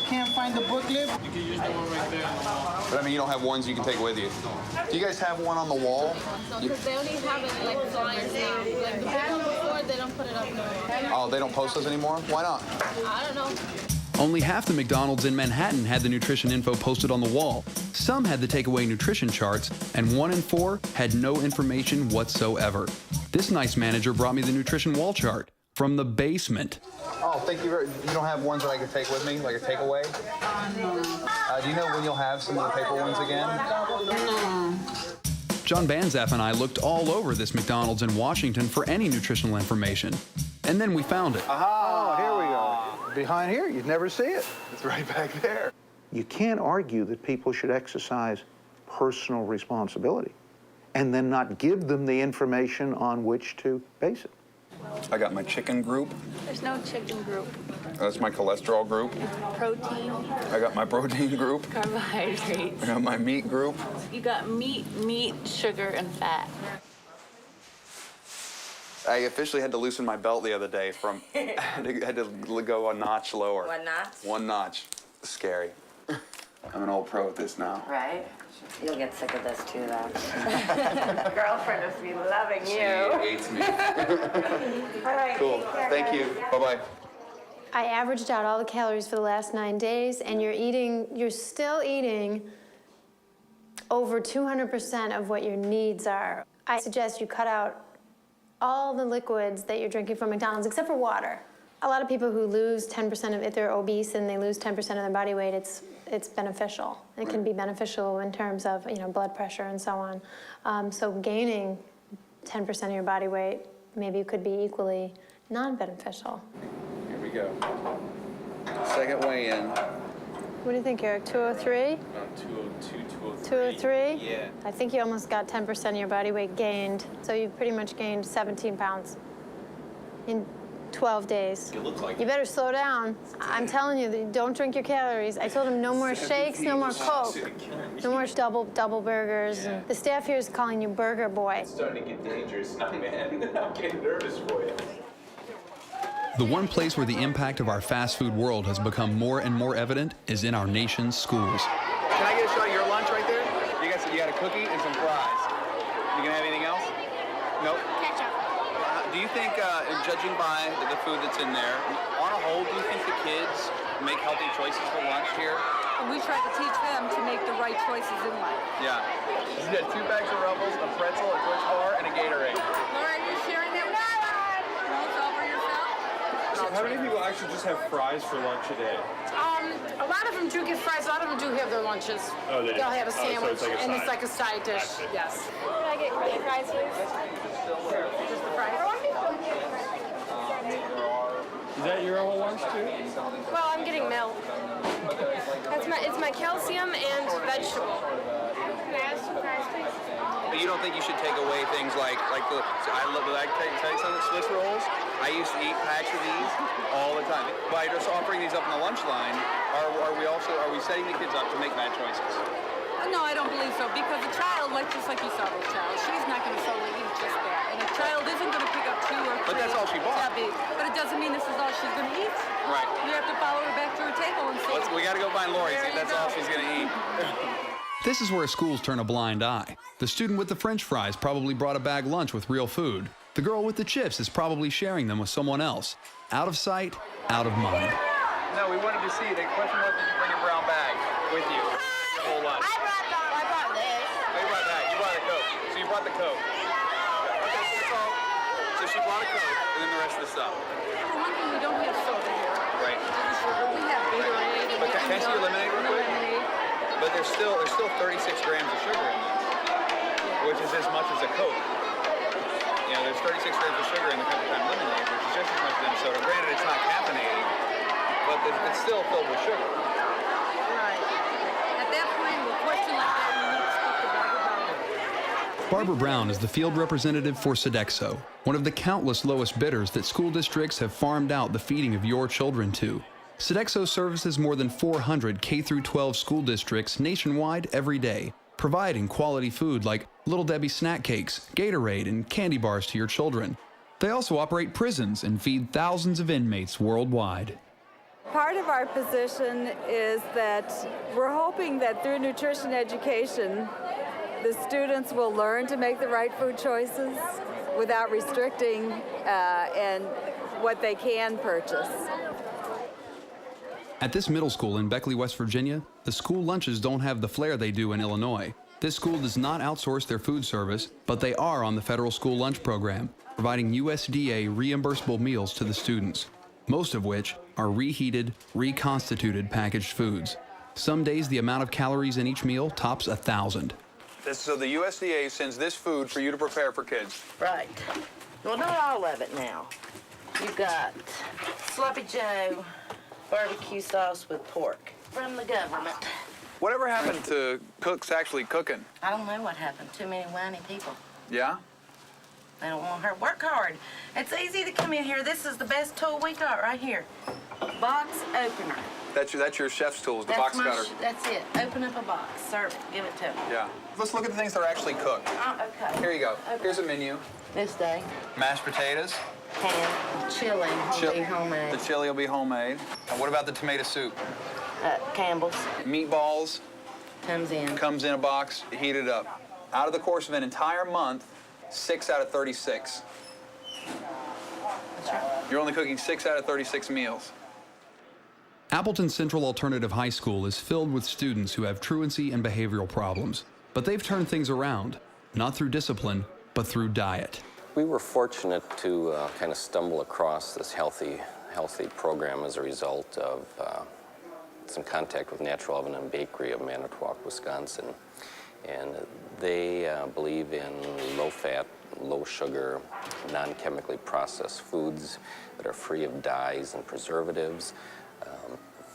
Can't find the booklet? You can use the one right there. But I mean, you don't have ones you can take with you. Do you guys have one on the wall? Because they only have it like flyers now. Like the big one before, they don't put it up anymore. Oh, they don't post those anymore? Why not? I don't know. Only half the McDonald's in Manhattan had the nutrition info posted on the wall. Some had the takeaway nutrition charts, and 1 in 4 had no information whatsoever. This nice manager brought me the nutrition wall chart from the basement. Oh, thank you very much. You don't have ones that I could take with me, like a takeaway? Do you know when you'll have some of the paper ones again? John Banzaf and I looked all over this McDonald's in Washington for any nutritional information. And then we found it. Aha! Oh, here we are. Behind here, you'd never see it. It's right back there. You can't argue that people should exercise personal responsibility and then not give them the information on which to base it. I got my chicken group. There's no chicken group. That's my cholesterol group. Protein. I got my protein group. Carbohydrates. I got my meat group. You got meat, sugar, and fat. I officially had to loosen my belt the other day from, I had to go a notch lower. 1 notch? 1 notch. Scary. I'm an old pro at this now. Right. You'll get sick of this too, though. Girlfriend must be loving you. She hates me. All right. Cool. Thank you. Bye-bye. I averaged out all the calories for the last 9 days, and you're still eating over 200% of what your needs are. I suggest you cut out all the liquids that you're drinking from McDonald's, except for water. A lot of people who lose 10% of, if they're obese and they lose 10% of their body weight, it's beneficial. It can be beneficial in terms of, you know, blood pressure and so on. So gaining 10% of your body weight maybe could be equally non-beneficial. Here we go. Second weigh-in. What do you think, Eric? 203? 202, 203. 203? Yeah. I think you almost got 10% of your body weight gained. So you've pretty much gained 17 pounds in 12 days. It looks like You better slow down. I'm telling you, don't drink your calories. I told him no more shakes, no more Coke, no more double burgers. Yeah. And the staff here is calling you Burger Boy. It's starting to get dangerous now, man. I'm getting nervous for you. The one place where the impact of our fast food world has become more and more evident is in our nation's schools. Can I get a shot of your lunch right there? You got a cookie and some fries. You gonna have anything else? Nope. Ketchup. Do you think, judging by the food that's in there, on a whole, do you think the kids make healthy choices for lunch here? And we try to teach them to make the right choices in life. Yeah. You got 2 bags of Ruffles, a pretzel, a Twix bar, and a Gatorade. Laura, are you sharing that with us all for yourself? How many people actually just have fries for lunch a day? A lot of them do get fries. A lot of them do have their lunches. Oh, they do? They'll have a Oh, so sandwich, it's like a and side. it's like a side dish. Gotcha. Yes. Can I get curly fries, please? Just the fries. Is that your whole lunch too? Well, I'm getting milk. It's my calcium and vegetable. Can I ask some fries, please? But you don't think you should take away things like the, I tell you something, Swiss rolls? I used to eat packs of these all the time. By just offering these up on the lunch line, are we setting the kids up to make bad choices? No, I don't believe so, because a child, just like you saw this child, she's not going to solely eat just that. And a child isn't going to pick up 2 or 3. But that's all she bought. But it doesn't mean this is all she's going to eat. Right. You have to follow her back to her table and say, We got to go find Lori, see if that's all she's going to eat. This is where schools turn a blind eye. The student with the French fries probably brought a bag lunch with real food. The girl with the chips is probably sharing them with someone else. Out of sight, out of mind. No, we wanted to see. The question was, did you bring your brown bag with you? Your whole lunch. I brought this. Oh, you brought that. You brought a Coke. So you brought the Coke. Okay, so that's all. So she brought a Coke, and then the rest of the stuff. for one thing, we don't have soda here. Right. We have Gatorade. But can I see your lemonade real quick? But there's still 36 grams of sugar in there, which is as much as a Coke. You know, there's 36 grams of sugar in the Country Time lemonade, which is just as much as in soda. Granted, it's not caffeinated, but it's still filled with sugar. Right. At that point, with a question like that, you need to speak to Barbara Brown. Barbara Brown is the field representative for Sodexo, one of the countless lowest bidders that school districts have farmed out the feeding of your children to. Sodexo services more than 400 K-12 school districts nationwide every day, providing quality food like Little Debbie snack cakes, Gatorade, and candy bars to your children. They also operate prisons and feed thousands of inmates worldwide. Part of our position is that we're hoping that through nutrition education, the students will learn to make the right food choices without restricting and what they can purchase. At this middle school in Beckley, West Virginia, the school lunches don't have the flair they do in Illinois. This school does not outsource their food service, but they are on the federal school lunch program, providing USDA reimbursable meals to the students, most of which are reheated, reconstituted packaged foods. Some days the amount of calories in each meal tops 1,000. So the USDA sends this food for you to prepare for kids. Right. Well, not all of it now. You've got Sloppy Joe barbecue sauce with pork from the government. Whatever happened to cooks actually cooking? I don't know what happened. Too many whiny people. Yeah? They don't want her to work hard. It's easy to come in here. This is the best tool we got right here. Box opener. That's your chef's tools, the box cutter. That's it. Open up a box. Serve it. Give it to them. Yeah. Let's look at the things that are actually cooked. Okay. Here you go. Okay. Here's a menu. This day. Mashed potatoes. Ham. Chili will be homemade. The chili will be homemade. And what about the tomato soup? Campbell's. Meatballs. Comes in. Comes in a box, heated up. Out of the course of an entire month, 6 out of 36. That's right. You're only cooking 6 out of 36 meals. Appleton Central Alternative High School is filled with students who have truancy and behavioral problems, but they've turned things around, not through discipline, but through diet. We were fortunate to kind of stumble across this healthy healthy program as a result of some contact with Natural Oven and Bakery of Manitowoc, Wisconsin. And they believe in low-fat, low-sugar, non-chemically processed foods that are free of dyes and preservatives,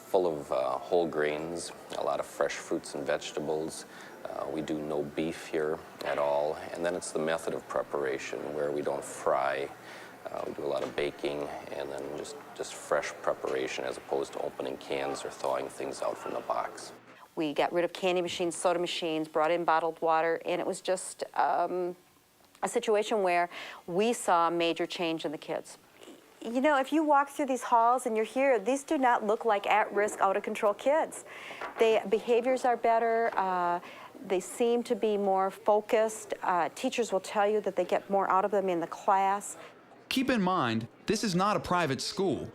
full of whole grains, a lot of fresh fruits and vegetables. We do no beef here at all. And then it's the method of preparation where we don't fry. We do a lot of baking and then just fresh preparation as opposed to opening cans or thawing things out from the box. We got rid of candy machines, soda machines, brought in bottled water, and it was just a situation where we saw a major change in the kids. You know, if you walk through these halls and you're here, these do not look like at-risk, out-of-control kids. Behaviors are better. They seem to be more focused. Teachers will tell you that they get more out of them in the class. Keep in mind, this is not a private school.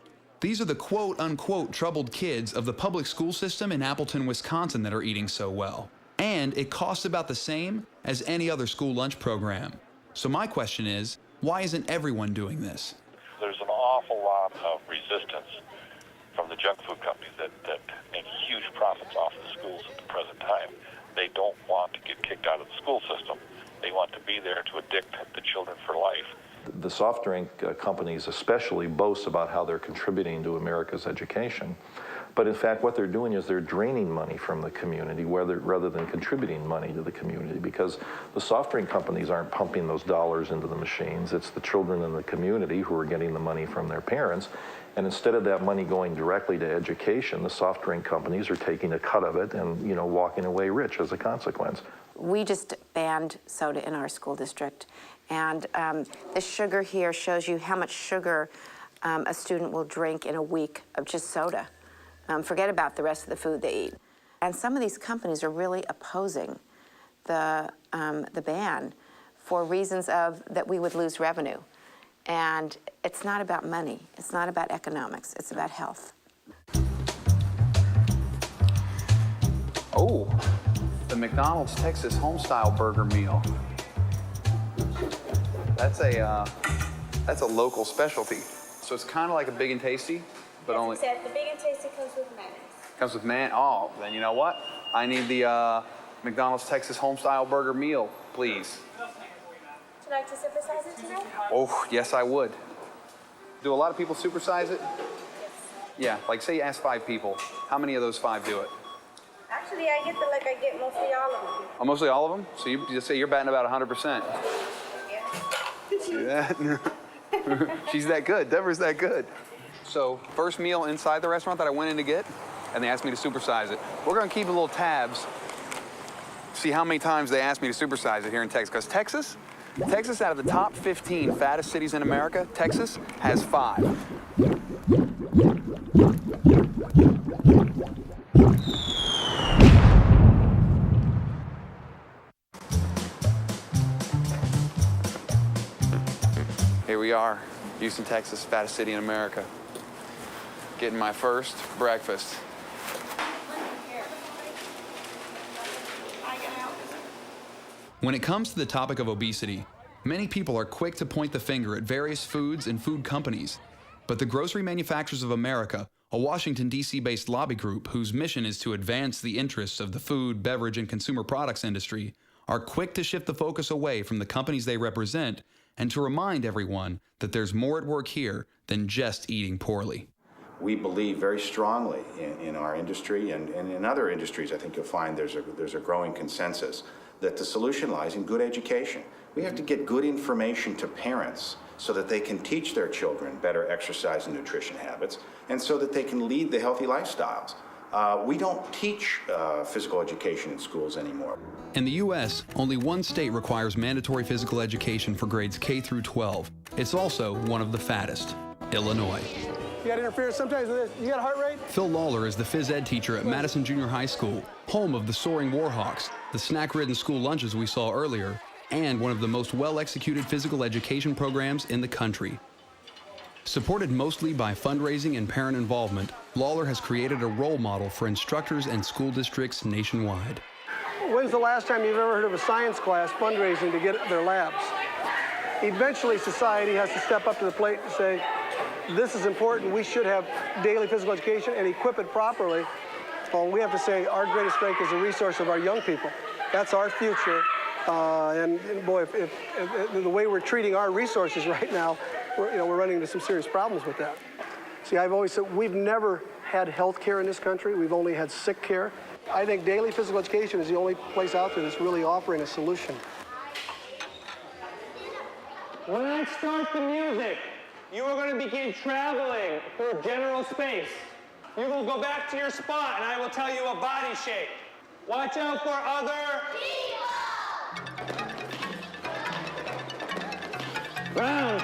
These are the quote-unquote troubled kids of the public school system in Appleton, Wisconsin that are eating so well. And it costs about the same as any other school lunch program. So my question is, why isn't everyone doing this? There's an awful lot of resistance from the junk food companies that make huge profits off the schools at the present time. They don't want to get kicked out of the school system. They want to be there to addict the children for life. The soft drink companies especially boast about how they're contributing to America's education. But in fact, what they're doing is they're draining money from the community rather than contributing money to the community, because the soft drink companies aren't pumping those dollars into the machines. It's the children in the community who are getting the money from their parents. And instead of that money going directly to education, the soft drink companies are taking a cut of it and, you know, walking away rich as a consequence. We just banned soda in our school district. And the sugar here shows you how much sugar a student will drink in a week of just soda. Forget about the rest of the food they eat. And some of these companies are really opposing the ban for reasons of that we would lose revenue. And it's not about money. It's not about economics. It's about health. Oh, the McDonald's Texas Homestyle Burger Meal. That's a local specialty. So it's kind of like a Big and Tasty, but only... Except the Big and Tasty comes with mayonnaise. Comes with oh, then you know what? I need the McDonald's Texas Homestyle Burger Meal, please. Would you like to supersize it today? Oh, yes, I would. Do a lot of people supersize it? Yes. Yeah, like say you ask 5 people. How many of those 5 do it? Actually, I get mostly all of them. Oh, mostly all of them? So you just say you're batting about 100%. Yeah. See that? She's that good. Deborah's that good. So first meal inside the restaurant that I went in to get, and they asked me to supersize it. We're going to keep a little tabs, see how many times they asked me to supersize it here in Texas. Because Texas, out of the top 15 fattest cities in America, Texas has 5. Here we are, Houston, Texas, fattest city in America. Getting my first breakfast. When it comes to the topic of obesity, many people are quick to point the finger at various foods and food companies. But the Grocery Manufacturers of America, a Washington, D.C.-based lobby group whose mission is to advance the interests of the food, beverage, and consumer products industry, are quick to shift the focus away from the companies they represent and to remind everyone that there's more at work here than just eating poorly. We believe very strongly in our industry and in other industries. I think you'll find there's a growing consensus that the solution lies in good education. We have to get good information to parents so that they can teach their children better exercise and nutrition habits, and so that they can lead the healthy lifestyles. We don't teach physical education in schools anymore. In the U.S., only one state requires mandatory physical education for grades K through 12. It's also one of the fattest, Illinois. You got interference sometimes with this. You got a heart rate? Phil Lawler is the phys ed teacher at Madison Junior High School, home of the Soaring Warhawks, the snack-ridden school lunches we saw earlier, and one of the most well-executed physical education programs in the country. Supported mostly by fundraising and parent involvement, Lawler has created a role model for instructors and school districts nationwide. When's the last time you've ever heard of a science class fundraising to get their labs? Eventually, society has to step up to the plate and say, this is important. We should have daily physical education and equip it properly. Well, we have to say our greatest strength is the resource of our young people. That's our future. And boy, if the way we're treating our resources right now, we're running into some serious problems with that. See, I've always said we've never had health care in this country. We've only had sick care. I think daily physical education is the only place out there that's really offering a solution. When I start the music, you are going to begin traveling through general space. You will go back to your spot, and I will tell you a body shape. Watch out for other people. Round.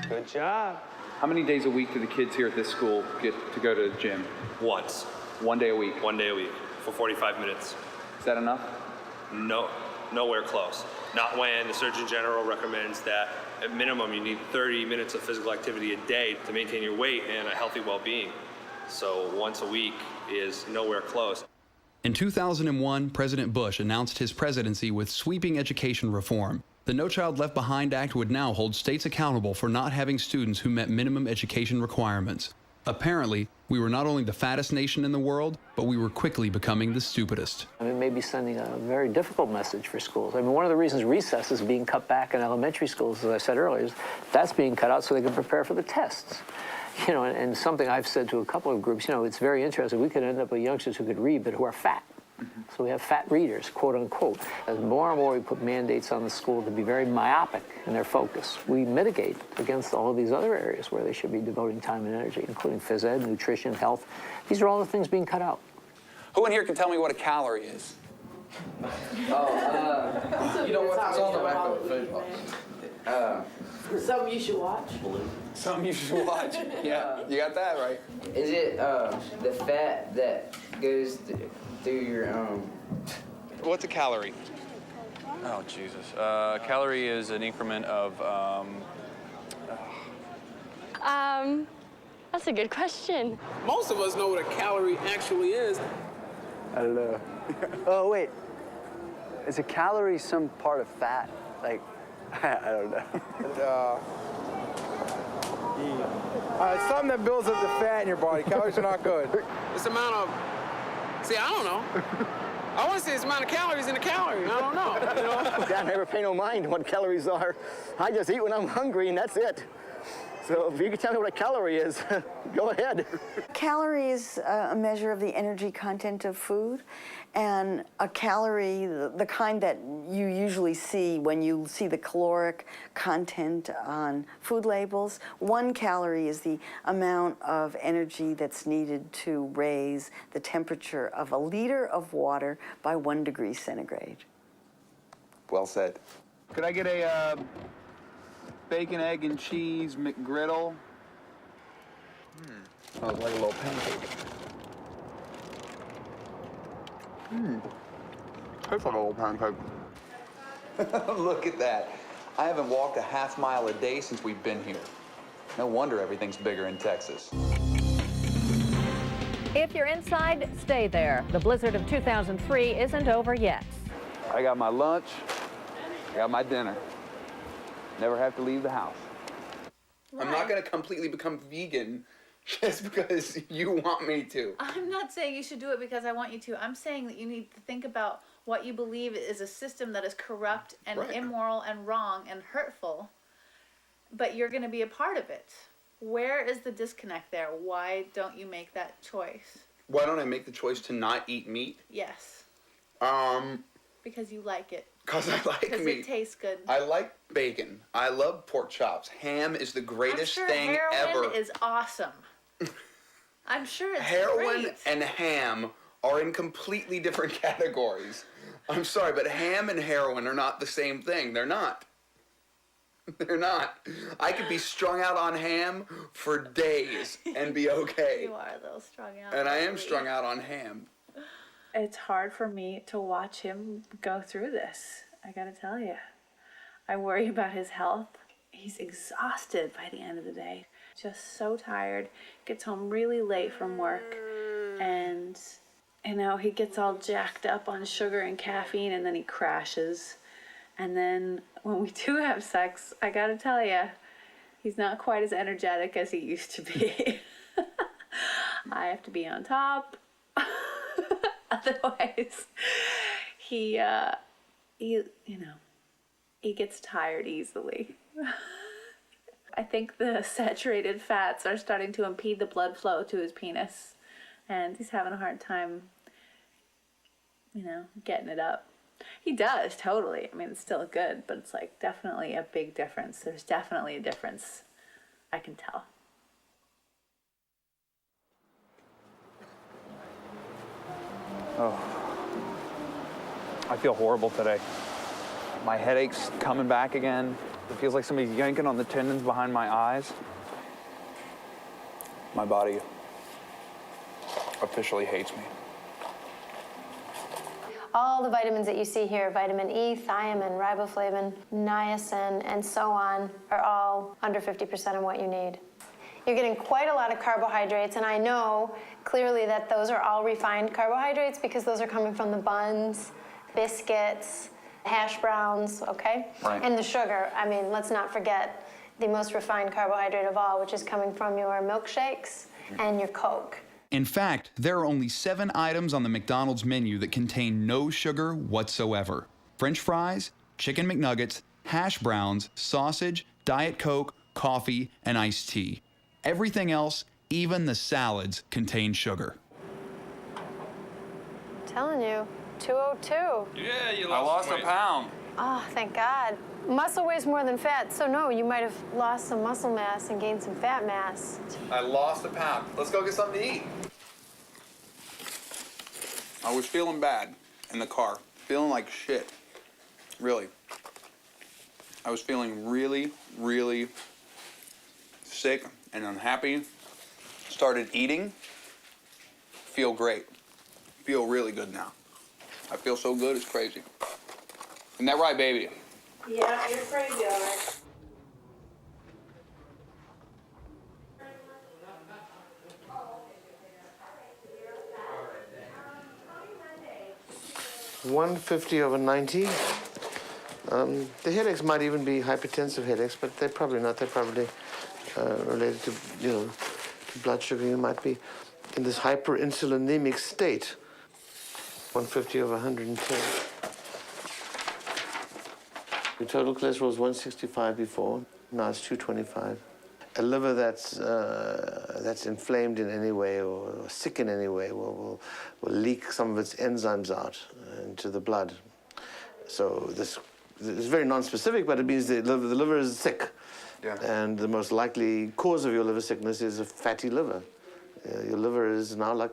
Good job. How many days a week do the kids here at this school get to go to the gym? Once. 1 day a week? 1 day a week for 45 minutes. Is that enough? No, nowhere close. Not when the Surgeon General recommends that at minimum you need 30 minutes of physical activity a day to maintain your weight and a healthy well-being. So once a week is nowhere close. In 2001, President Bush announced his presidency with sweeping education reform. The No Child Left Behind Act would now hold states accountable for not having students who met minimum education requirements. Apparently, we were not only the fattest nation in the world, but we were quickly becoming the stupidest. It may be sending a very difficult message for schools. I mean, one of the reasons recess is being cut back in elementary schools, as I said earlier, is that's being cut out so they can prepare for the tests. You know, and something I've said to a couple of groups, you know, it's very interesting. We could end up with youngsters who could read, but who are fat. So we have fat readers, quote unquote. As more and more we put mandates on the school to be very myopic in their focus, we mitigate against all of these other areas where they should be devoting time and energy, including phys ed, nutrition, health. These are all the things being cut out. Who in here can tell me what a calorie is? You know what? It's on the back of the food box. Something you should watch. Something you should watch. Yeah, you got that right. Is it the fat that goes through your What's a calorie? Oh, Jesus. Calorie is an increment of, That's a good question. Most of us know what a calorie actually is. I don't know. Oh, wait. Is a calorie some part of fat? Like, I don't know. It's something that builds up the fat in your body. Calories are not good. It's the amount of, see, I don't know. I want to say it's the amount of calories in a calorie. I don't know. You know? I never pay no mind what calories are. I just eat when I'm hungry, and that's it. So if you can tell me what a calorie is, go ahead. Calorie is a measure of the energy content of food, and a calorie, the kind that you usually see when you see the caloric content on food labels, 1 calorie is the amount of energy that's needed to raise the temperature of a liter of water by 1 degree centigrade. Well said. Could I get a bacon, egg, and cheese McGriddle? Smells like a little pancake. Tastes like a little pancake. Look at that. I haven't walked a half mile a day since we've been here. No wonder everything's bigger in Texas. If you're inside, stay there. The blizzard of 2003 isn't over yet. I got my lunch, I got my dinner. Never have to leave the house. I'm not going to completely become vegan just because you want me to. I'm not saying you should do it because I want you to. I'm saying that you need to think about what you believe is a system that is corrupt and immoral and wrong and hurtful, but you're going to be a part of it. Where is the disconnect there? Why don't you make that choice? Why don't I make the choice to not eat meat? Yes. Because you like it. Because I like Because meat. it tastes good. I like bacon. I love pork chops. Ham is the greatest I'm sure thing heroin ever. is awesome. I'm sure it's Heroin great. and ham are in completely different categories. I'm sorry, but ham and heroin are not the same thing. They're not. They're not. I could be strung out on ham for days and be okay. You are a little strung out. And I am strung out on ham. It's hard for me to watch him go through this. I gotta tell you. I worry about his health. He's exhausted by the end of the day. Just so tired. Gets home really late from work. And, you know, he gets all jacked up on sugar and caffeine and then he crashes. And then when we do have sex, I gotta tell you, He's not quite as energetic as he used to be. I have to be on top. Otherwise, he gets tired easily. I think the saturated fats are starting to impede the blood flow to his penis, and he's having a hard time, getting it up. He does, totally. I mean, it's still good, but it's like definitely a big difference. There's definitely a difference. I can tell. Oh, I feel horrible today. My headache's coming back again. It feels like somebody's yanking on the tendons behind my eyes. My body officially hates me. All the vitamins that you see here, vitamin E, thiamine, riboflavin, niacin, and so on, are all under 50% of what you need. You're getting quite a lot of carbohydrates, and I know clearly that those are all refined carbohydrates because those are coming from the buns, biscuits, hash browns, okay? Right. And the sugar. I mean, let's not forget the most refined carbohydrate of all, which is coming from your milkshakes and your Coke. In fact, there are only 7 items on the McDonald's menu that contain no sugar whatsoever. French fries, chicken McNuggets, hash browns, sausage, Diet Coke, coffee, and iced tea. Everything else, even the salads, contain sugar. I'm telling you, 202. Yeah, you lost a pound. Oh, thank God. Muscle weighs more than fat, so no, you might have lost some muscle mass and gained some fat mass. I lost a pound. Let's go get something to eat. I was feeling bad in the car, feeling like shit. Really. I was feeling really, really sick and unhappy. Started eating. Feel great. Feel really good now. I feel so good, it's crazy. Isn't that right, baby? Yeah, you're crazy, all right. (150/90). The headaches might even be hypertensive headaches, but they're probably not. They're probably related to, to blood sugar. You might be in this hyperinsulinemic state. 150/110. Your total cholesterol was 165 before. Now it's 225. A liver that's inflamed in any way or sick in any way will leak some of its enzymes out into the blood. So this is very non-specific, but it means the liver is sick. Yeah. And the most likely cause of your liver sickness is a fatty liver. Your liver is now like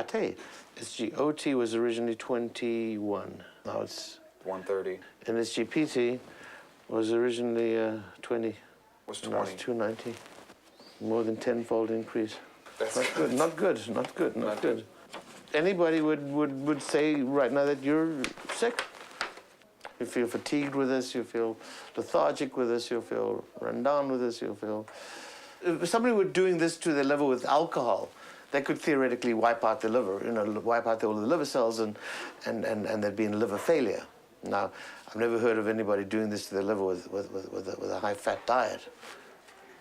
pate. SGOT was originally 21. Now it's 130. And SGPT was originally 20. Was Now 20. it's 290. More than tenfold increase. That's not good. Not good. Not good. Not good. Anybody would say right now that you're sick. You feel fatigued with this. You feel lethargic with this. You feel run down with this. You feel. If somebody were doing this to their liver with alcohol, they could theoretically wipe out the liver. Wipe out all the liver cells, and there'd be liver failure. Now, I've never heard of anybody doing this to their liver with a high-fat diet.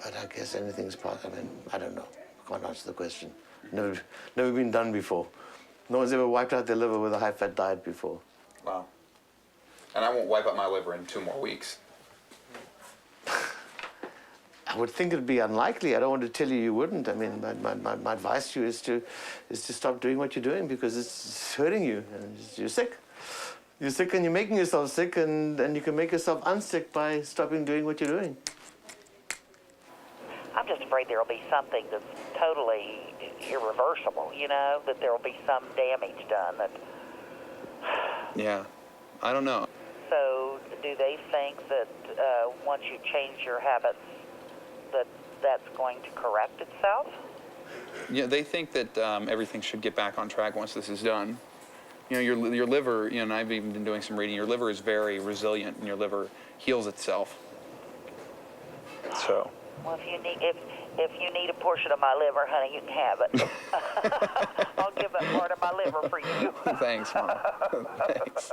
But I guess anything's possible. I mean, I don't know. I can't answer the question. Never been done before. No one's ever wiped out their liver with a high-fat diet before. Wow. And I won't wipe out my liver in 2 more weeks. I would think it'd be unlikely. I don't want to tell you wouldn't. I mean, my advice to you is to stop doing what you're doing because it's hurting you and you're sick. You're sick and you're making yourself sick, and you can make yourself unsick by stopping doing what you're doing. I'm just afraid there will be something that's totally irreversible, that there will be some damage done. Yeah, I don't know. So do they think that once you change your habits, that's going to correct itself? Yeah, they think that everything should get back on track once this is done. Your liver, and I've even been doing some reading, your liver is very resilient and your liver heals itself. So. Well, if you need a portion of my liver, honey, you can have it. I'll give up part of my liver for you. Thanks, Mom. Thanks.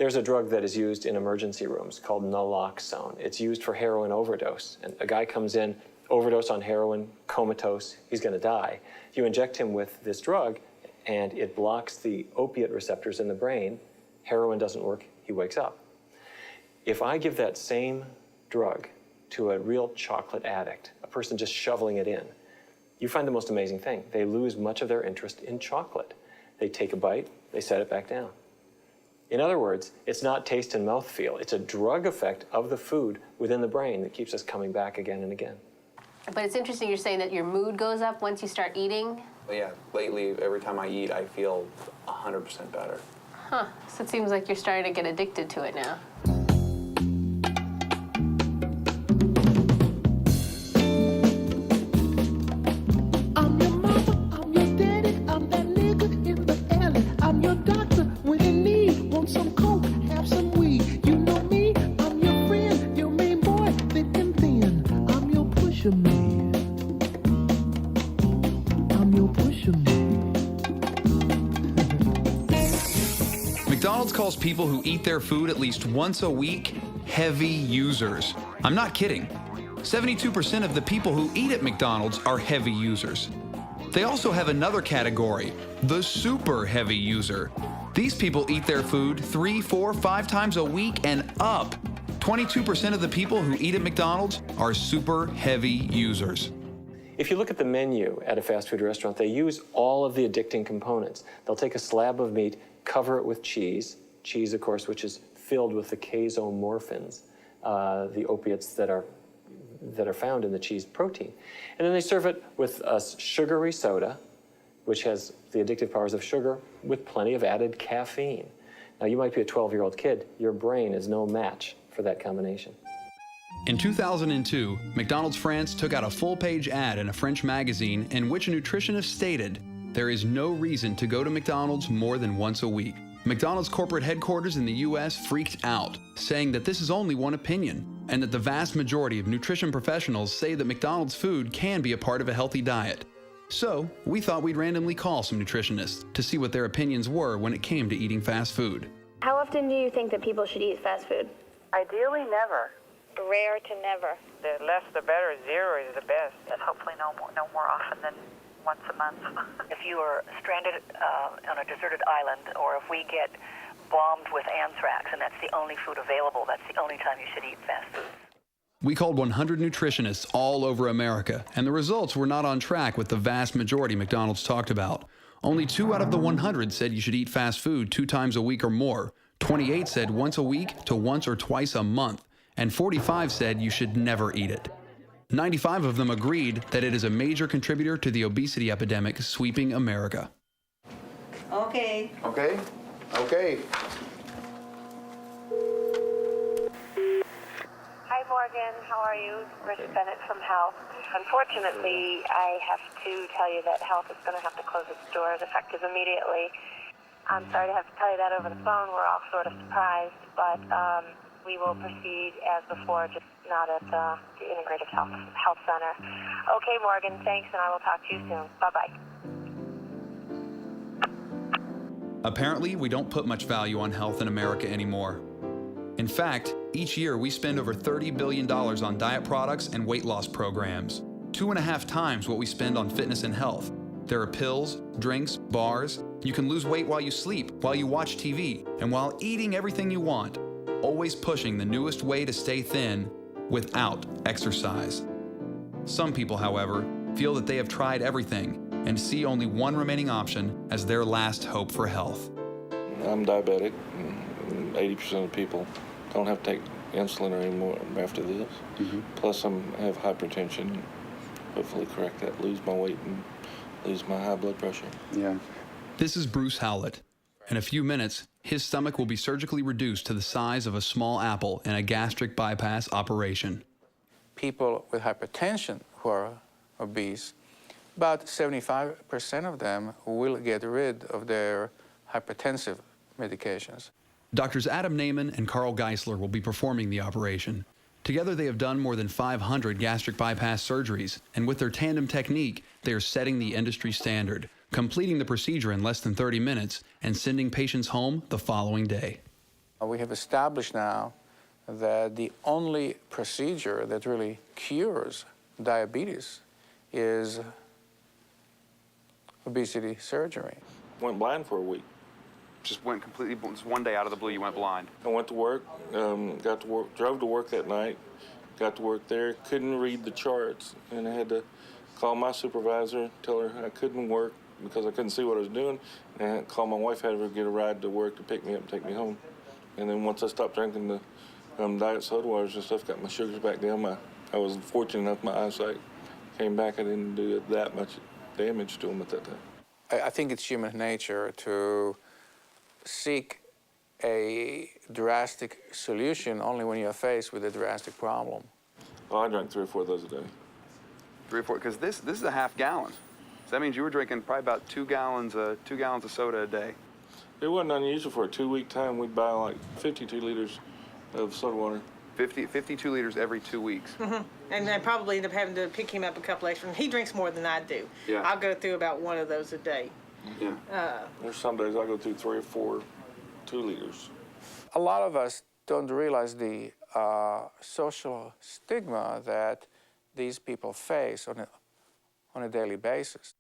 There's a drug that is used in emergency rooms called naloxone. It's used for heroin overdose. And a guy comes in, overdose on heroin, comatose, he's going to die. You inject him with this drug, and it blocks the opiate receptors in the brain. Heroin doesn't work, he wakes up. If I give that same drug to a real chocolate addict, a person just shoveling it in, you find the most amazing thing. They lose much of their interest in chocolate. They take a bite, they set it back down. In other words, it's not taste and mouthfeel. It's a drug effect of the food within the brain that keeps us coming back again and again. But it's interesting you're saying that your mood goes up once you start eating. But yeah, lately, every time I eat, I feel 100% better. Huh. So it seems like you're starting to get addicted to it now. McDonald's calls people who eat their food at least once a week heavy users. I'm not kidding. 72% of the people who eat at McDonald's are heavy users. They also have another category, the super heavy user. These people eat their food 3, 4, 5 times a week and up. 22% of the people who eat at McDonald's are super heavy users. If you look at the menu at a fast food restaurant, they use all of the addicting components. They'll take a slab of meat, cover it with cheese, of course, which is filled with the casomorphins, the opiates that are found in the cheese protein. And then they serve it with a sugary soda, which has the addictive powers of sugar with plenty of added caffeine. Now, you might be a 12-year-old kid. Your brain is no match for that combination. In 2002, McDonald's France took out a full-page ad in a French magazine in which a nutritionist stated, "There is no reason to go to McDonald's more than once a week." McDonald's corporate headquarters in the U.S. freaked out, saying that this is only one opinion, and that the vast majority of nutrition professionals say that McDonald's food can be a part of a healthy diet. So, we thought we'd randomly call some nutritionists to see what their opinions were when it came to eating fast food. How often do you think that people should eat fast food? Ideally, never. Rare to never. The less the better. 0 is the best. And hopefully no more often than once a month. If you are stranded on a deserted island, or if we get bombed with anthrax and that's the only food available, that's the only time you should eat fast food. We called 100 nutritionists all over America, and the results were not on track with the vast majority McDonald's talked about. Only 2 out of the 100 said you should eat fast food 2 times a week or more. 28 said once a week to once or twice a month, and 45 said you should never eat it. 95 of them agreed that it is a major contributor to the obesity epidemic sweeping America. Okay. Okay? Okay. Hi, Morgan. How are you? Rich Bennett from Health. Unfortunately, I have to tell you that Health is going to have to close its doors effective immediately. I'm sorry to have to tell you that over the phone. We're all sort of surprised, but we will proceed as before, just not at the Integrative Health Center. Okay, Morgan, thanks, and I will talk to you soon. Bye-bye. Apparently, we don't put much value on health in America anymore. In fact, each year we spend over $30 billion on diet products and weight loss programs, 2.5 times what we spend on fitness and health. There are pills, drinks, bars. You can lose weight while you sleep, while you watch TV, and while eating everything you want, always pushing the newest way to stay thin without exercise. Some people, however, feel that they have tried everything and see only one remaining option as their last hope for health. I'm diabetic. 80% of people don't have to take insulin anymore after this. Plus, I have hypertension. Hopefully correct that, lose my weight and lose my high blood pressure. Yeah. This is Bruce Howlett. In a few minutes, his stomach will be surgically reduced to the size of a small apple in a gastric bypass operation. People with hypertension who are obese, about 75% of them will get rid of their hypertensive medications. Doctors Adam Naiman and Carl Geisler will be performing the operation. Together, they have done more than 500 gastric bypass surgeries, and with their tandem technique, they are setting the industry standard, completing the procedure in less than 30 minutes and sending patients home the following day. We have established now that the only procedure that really cures diabetes is obesity surgery. Went blind for a week. Just went completely, just one day out of the blue, you went blind. I went to work, got to work, drove to work that night, got to work there, couldn't read the charts, and I had to call my supervisor, tell her I couldn't work because I couldn't see what I was doing, and I had to call my wife, had her get a ride to work to pick me up and take me home. And then once I stopped drinking the diet soda waters and stuff, got my sugars back down, I was fortunate enough my eyesight came back. I didn't do that much damage to them at that time. I think it's human nature to seek a drastic solution only when you're faced with a drastic problem. Well, I drank 3 or 4 of those a day. 3 or 4, because this is a half gallon. So that means you were drinking probably about 2 gallons of soda a day. It wasn't unusual for a 2-week time. We'd buy like 52 liters of soda water. 52 liters every 2 weeks. Mm-hmm. And I probably end up having to pick him up a couple extra. He drinks more than I do. Yeah. I'll go through about 1 of those a day. Yeah. There's some days I go through 3 or 4 2 liters. A lot of us don't realize the social stigma that these people face on a daily basis.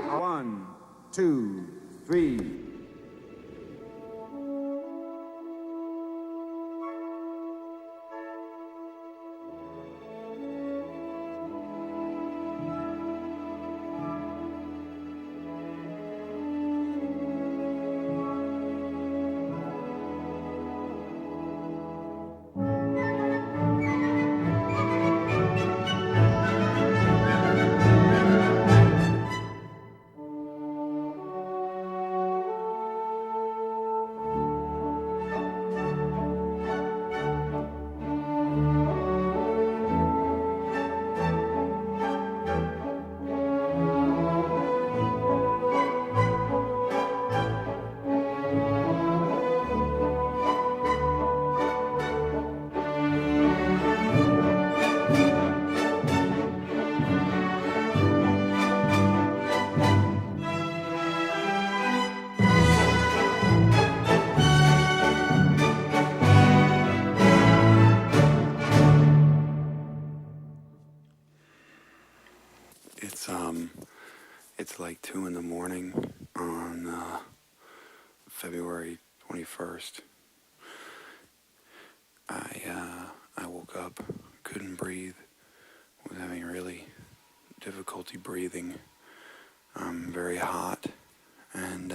1, 2, 3. It's like 2 in the morning on February 21st. I woke up, couldn't breathe, was having really difficulty breathing. I'm very hot, and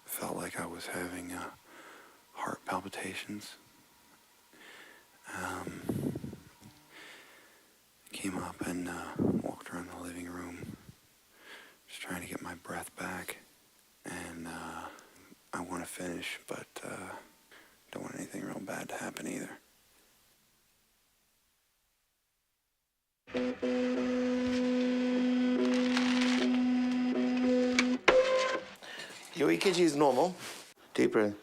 felt like I was having heart palpitations. Came up and walked around the living room, just trying to get my breath back. And I want to finish, but don't want anything real bad to happen either. Your EKG is normal. Deep breath.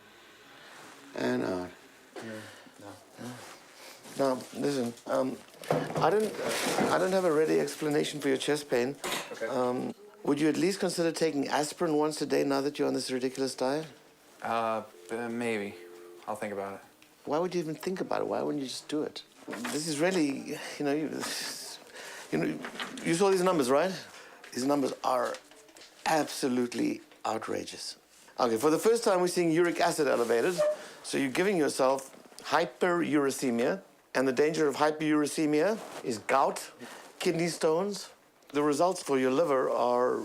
And out. Now, listen. I don't have a ready explanation for your chest pain. Okay. Would you at least consider taking aspirin once a day now that you're on this ridiculous diet? Maybe. I'll think about it. Why would you even think about it? Why wouldn't you just do it? This is really, you saw these numbers, right? These numbers are absolutely outrageous. Okay, for the first time, we're seeing uric acid elevated. So you're giving yourself hyperuricemia. And the danger of hyperuricemia is gout, kidney stones. The results for your liver are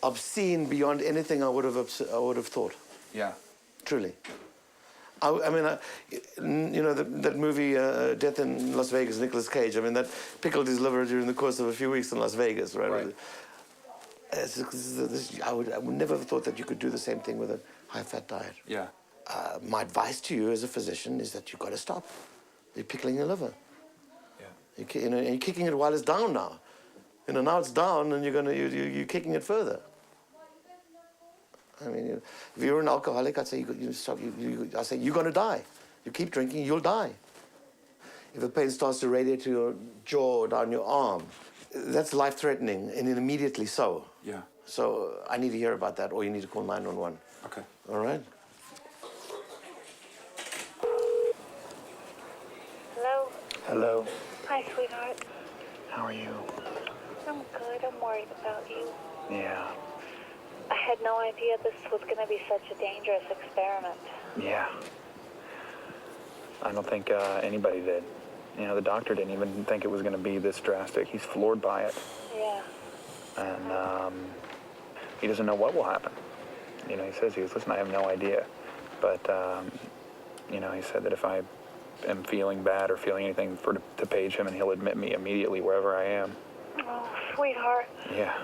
obscene beyond anything I would have thought. Yeah. Truly. I mean, that movie, Death in Las Vegas, Nicolas Cage, I mean, that pickled his liver during the course of a few weeks in Las Vegas, right? Right. I would never have thought that you could do the same thing with a high-fat diet. Yeah. My advice to you as a physician is that you've got to stop. You're pickling your liver. Yeah. And you're kicking it while it's down now. Now it's down, and you're kicking it further. I mean, if you're an alcoholic, I'd say you stop. I say you're going to die. You keep drinking, you'll die. If the pain starts to radiate to your jaw or down your arm, That's life-threatening, and immediately so. Yeah. So I need to hear about that, or you need to call 911. Okay. All right? Hello? Hello. Hi, sweetheart. How are you? I'm good. I'm worried about you. Yeah. I had no idea this was going to be such a dangerous experiment. Yeah. I don't think anybody did. You know, the doctor didn't even think it was going to be this drastic. He's floored by it. Yeah. And he doesn't know what will happen. You know, he says, listen, I have no idea. But, you know, he said that if I am feeling bad or feeling anything to page him, and he'll admit me immediately wherever I am. Oh, sweetheart. Yeah.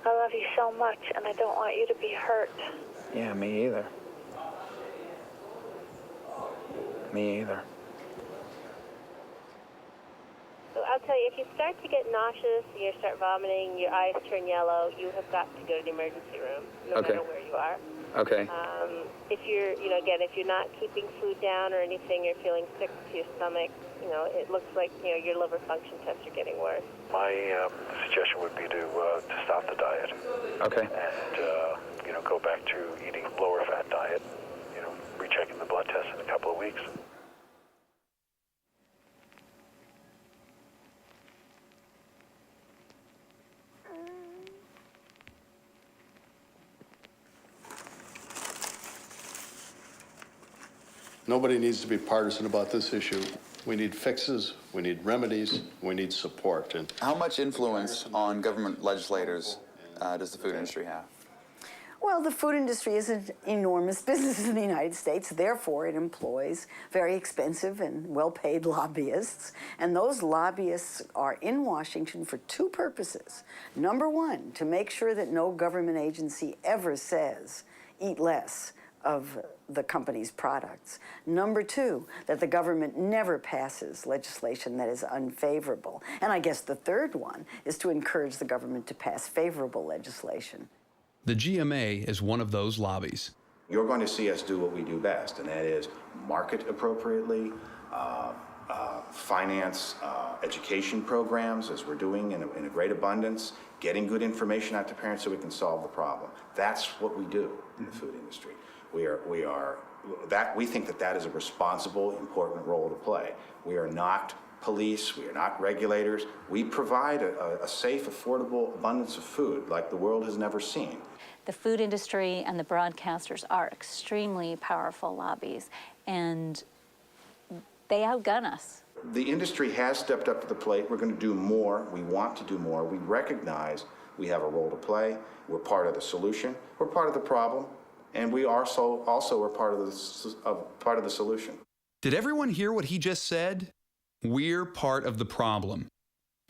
I love you so much, and I don't want you to be hurt. Yeah, me either. Me either. So I'll tell you, if you start to get nauseous, you start vomiting, your eyes turn yellow, you have got to go to the emergency room, no Okay. matter where you are. Okay. If you're, you know, again, if you're not keeping food down or anything, you're feeling sick to your stomach, you know, it looks like, you know, your liver function tests are getting worse. My suggestion would be to stop the diet. Okay. And, you know, go back to eating lower fat diet, you know, rechecking the blood test in a couple of weeks. Nobody needs to be partisan about this issue. We need fixes, we need remedies, we need support. And How much influence on government legislators does the food industry have? Well, the food industry is an enormous business in the United States. Therefore, it employs very expensive and well-paid lobbyists. And those lobbyists are in Washington for two purposes. Number one, to make sure that no government agency ever says, eat less of the company's products. Number two, that the government never passes legislation that is unfavorable. And I guess the third one is to encourage the government to pass favorable legislation. The GMA is one of those lobbies. You're going to see us do what we do best, and that is market appropriately, finance education programs, as we're doing in a great abundance, getting good information out to parents so we can solve the problem. That's what we do in the food industry. We think that is a responsible, important role to play. We are not police, we are not regulators. We provide a safe, affordable abundance of food like the world has never seen. The food industry and the broadcasters are extremely powerful lobbies, and they outgun us. The industry has stepped up to the plate. We're going to do more. We want to do more. We recognize we have a role to play. We're part of the solution. We're part of the problem. And we also are part of the solution. Did everyone hear what he just said? We're part of the problem.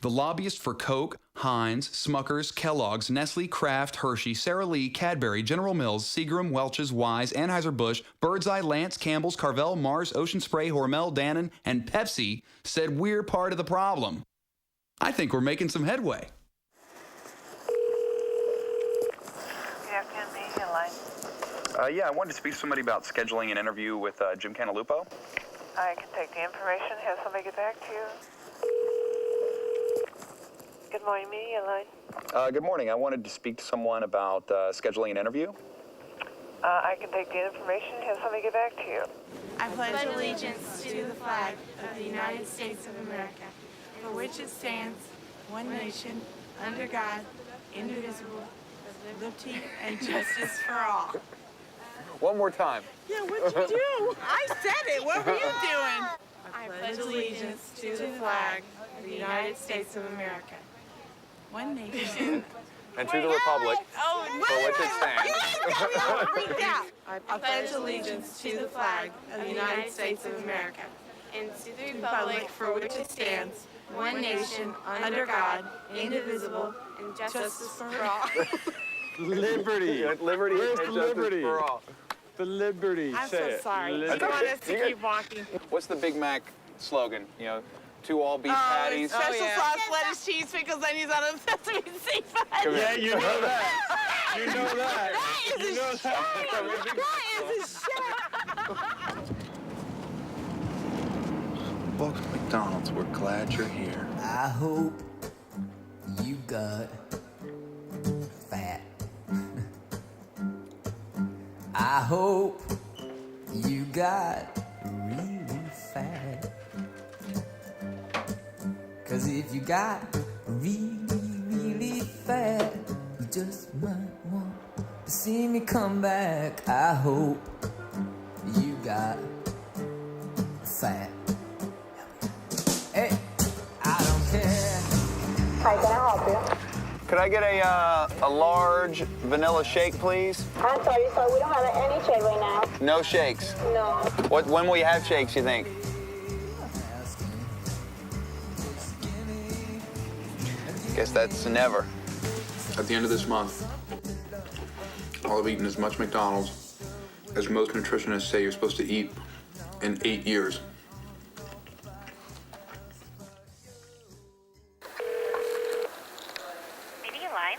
The lobbyists for Coke, Heinz, Smucker's, Kellogg's, Nestle, Kraft, Hershey, Sara Lee, Cadbury, General Mills, Seagram, Welch's, Wise, Anheuser-Busch, Birds Eye, Lance, Campbell's, Carvel, Mars, Ocean Spray, Hormel, Dannon, and Pepsi said we're part of the problem. I think we're making some headway. Yeah, I wanted to speak to somebody about scheduling an interview with Jim Cantalupo. I can take the information, have somebody get back to you. Good morning, media line. Good morning. I wanted to speak to someone about scheduling an interview. I can take the information, have somebody get back to you. I pledge allegiance to the flag of the United States of America, for which it stands, one nation, under God, indivisible, with liberty and justice for all. One more time. Yeah, what'd you do? I said it. What were you doing? I pledge allegiance to the flag of the United States of America, one nation. And to the republic, for which it stands. I pledge allegiance to the flag of the United States of America, and to the republic for which it stands, one nation, under God, indivisible, and justice for all. Liberty. Liberty Where's and the justice liberty? for all. The liberty. I'm Say so it. sorry. You Liberty. want us to keep walking? What's the Big Mac slogan? You know, 2 all-beef patties. Special sauce, lettuce, cheese, pickles, onions on a sesame seafood. Yeah, you know that. You know that. That is You know a shame. that. That is a shame. Welcome we're glad you're here. I hope you got fat. I hope you got really fat. 'Cause if you got really fat, you just might want to see me come back. I hope you got fat. Hey, I don't care. Hi, can I help you? Could I get a large vanilla shake, please? I'm sorry, sir. We don't have any shake right now. No shakes. No. When will you have shakes, you think? Guess that's never. At the end of this month, I'll have eaten as much McDonald's as most nutritionists say you're supposed to eat in 8 years.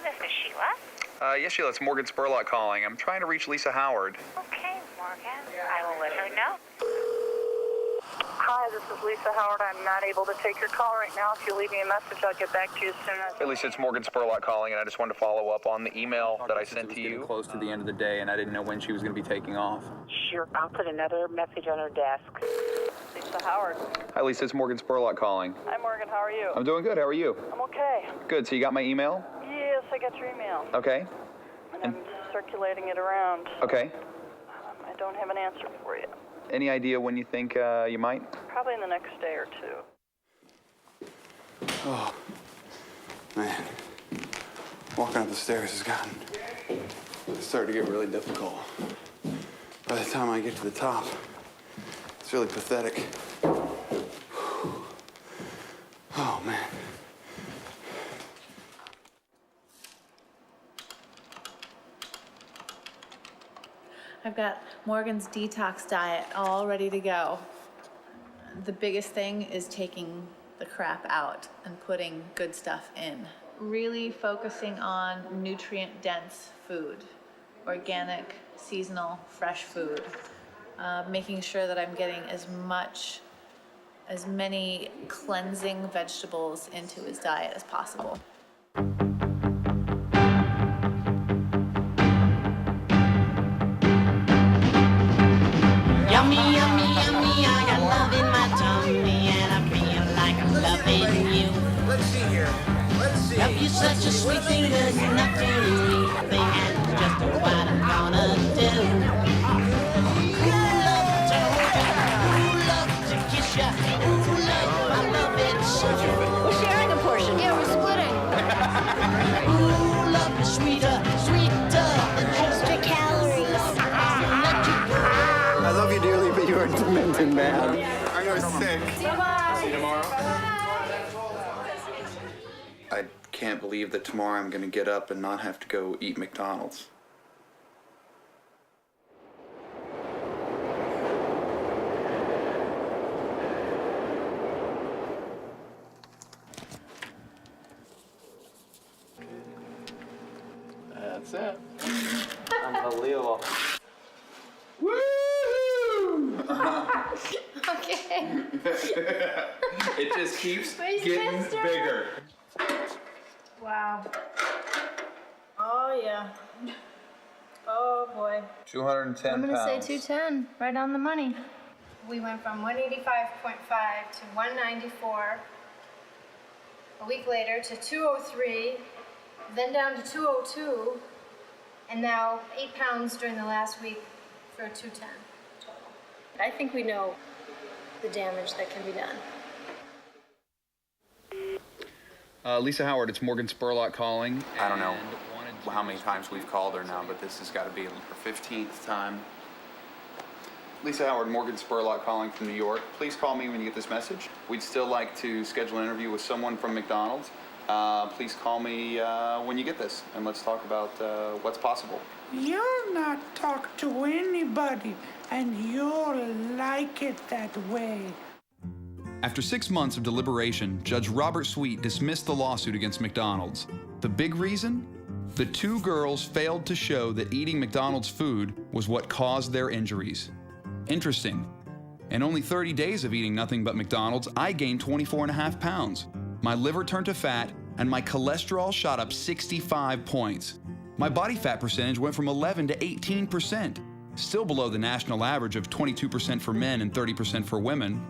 This is Sheila. Yes, Sheila, it's Morgan Spurlock calling. I'm trying to reach Lisa Howard. Okay, Morgan. I will let her know. Hi, this is Lisa Howard. I'm not able to take your call right now. If you leave me a message, I'll get back to you as soon as. Hey, Lisa, it's Morgan Spurlock calling, and I just wanted to follow up on the email that I sent to you. Close to the end of the day, and I didn't know when she was going to be taking off. Sure, I'll put another message on her desk. Lisa Howard. Hi, Lisa, it's Morgan Spurlock calling. Hi, Morgan. How are you? I'm doing good. How are you? I'm okay. Good. So you got my email? Yes, I got your email. Okay. And I'm circulating it around. Okay. I don't have an answer for you. Any idea when you think you might? Probably in the next day or two. Oh, man. Walking up the stairs has gotten started to get really difficult. By the time I get to the top, it's really pathetic. Oh, man. I've got Morgan's detox diet all ready to go. The biggest thing is taking the crap out and putting good stuff in. Really focusing on nutrient-dense food, organic, seasonal, fresh food. Making sure that I'm getting as many cleansing vegetables into his diet as possible. Yummy, yummy, yummy, I got love in my tummy, and I feel like I'm loving you. Let's see here, let's see. Love you such a sweet thing, there's nothing to thing, and it's just what I'm gonna do. Ooh, love to hold ya, ooh, love to kiss ya, ooh, love, I love it so. We're sharing a portion. Yeah, we're splitting. Ooh, love is sweeter, sweeter than extra calories. I love you dearly, but you are demented, man. I know it's sick. Bye-bye. See you tomorrow. I can't believe that tomorrow I'm going to get up and not have to go eat McDonald's. That's it. Unbelievable. Okay. It just keeps Where's getting Mister? bigger. Wow. Oh, yeah. Oh, boy. 210 I'm gonna pounds. say 210, right on the money. We went from 185.5 to 194. A week later to 203, then down to 202, and now 8 pounds during the last week for 210 total. I think we know the damage that can be done. Lisa Howard, it's Morgan Spurlock calling. I don't know how many times we've called her now, but this has got to be her 15th time. Lisa Howard, Morgan Spurlock calling from New York. Please call me when you get this message. We'd still like to schedule an interview with someone from McDonald's. Please call me when you get this, and let's talk about what's possible. You'll not talk to anybody, and you'll like it that way. After 6 months of deliberation, Judge Robert Sweet dismissed the lawsuit against McDonald's. The big reason? The two girls failed to show that eating McDonald's food was what caused their injuries. Interesting. In only 30 days of eating nothing but McDonald's, I gained 24.5 pounds. My liver turned to fat, and my cholesterol shot up 65 points. My body fat percentage went from 11 to 18%, still below the national average of 22% for men and 30% for women.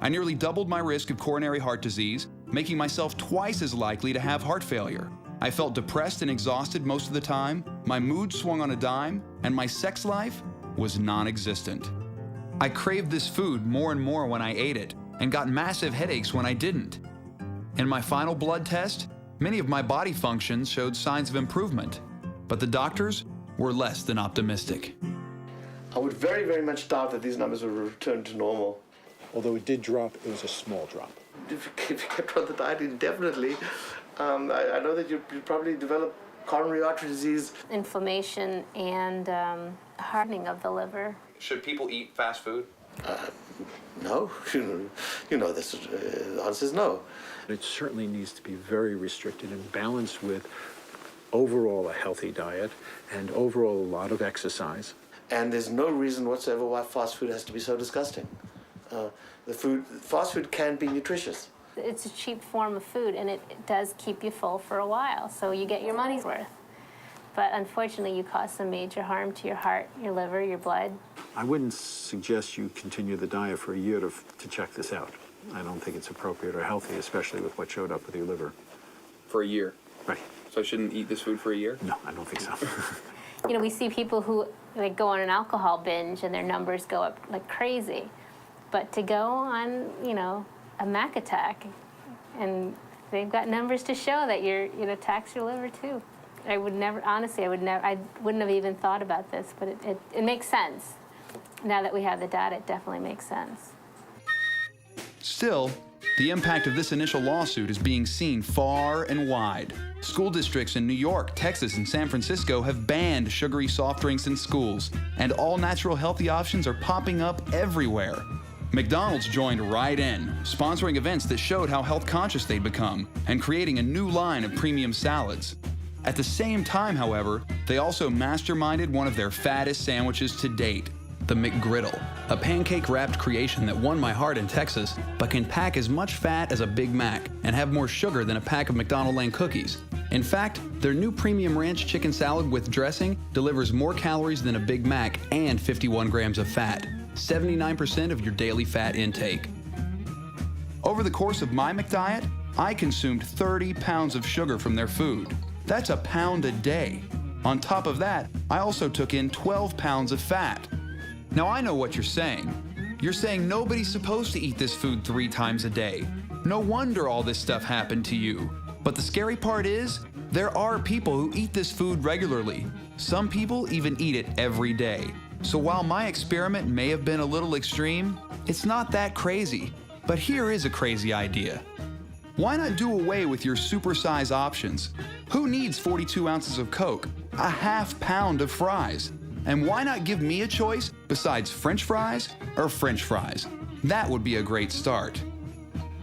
I nearly doubled my risk of coronary heart disease, making myself twice as likely to have heart failure. I felt depressed and exhausted most of the time, my mood swung on a dime, and my sex life was non-existent. I craved this food more and more when I ate it, and got massive headaches when I didn't. In my final blood test, many of my body functions showed signs of improvement, but the doctors were less than optimistic. I would very, very much doubt that these numbers will return to normal. Although it did drop, it was a small drop. If you kept on the diet indefinitely, I know that you'd probably develop coronary artery disease. Inflammation and hardening of the liver. Should people eat fast food? No. You know this. The answer is no. It certainly needs to be very restricted and balanced with overall a healthy diet and overall a lot of exercise. And there's no reason whatsoever why fast food has to be so disgusting. Fast food can be nutritious. It's a cheap form of food, and it does keep you full for a while, so you get your money's worth. But unfortunately, you cause some major harm to your heart, your liver, your blood. I wouldn't suggest you continue the diet for a year to check this out. I don't think it's appropriate or healthy, especially with what showed up with your liver. For a year? Right. So I shouldn't eat this food for a year? No, I don't think so. You know, we see people who go on an alcohol binge and their numbers go up like crazy. But to go on, a Mac attack, and they've got numbers to show that tax your liver too. I wouldn't have even thought about this, but it makes sense. Now that we have the data, it definitely makes sense. Still, the impact of this initial lawsuit is being seen far and wide. School districts in New York, Texas, and San Francisco have banned sugary soft drinks in schools, and all natural healthy options are popping up everywhere. McDonald's joined right in, sponsoring events that showed how health conscious they'd become and creating a new line of premium salads. At the same time, however, they also masterminded one of their fattest sandwiches to date, the McGriddle, a pancake-wrapped creation that won my heart in Texas, but can pack as much fat as a Big Mac and have more sugar than a pack of McDonald Lane cookies. In fact, their new premium ranch chicken salad with dressing delivers more calories than a Big Mac and 51 grams of fat, 79% of your daily fat intake. Over the course of my McDiet, I consumed 30 pounds of sugar from their food. That's a pound a day. On top of that, I also took in 12 pounds of fat. Now I know what you're saying. You're saying nobody's supposed to eat this food 3 times a day. No wonder all this stuff happened to you. But the scary part is, there are people who eat this food regularly. Some people even eat it every day. So while my experiment may have been a little extreme, it's not that crazy. But here is a crazy idea. Why not do away with your supersize options? Who needs 42 ounces of Coke, a half pound of fries? And why not give me a choice besides French fries or French fries? That would be a great start.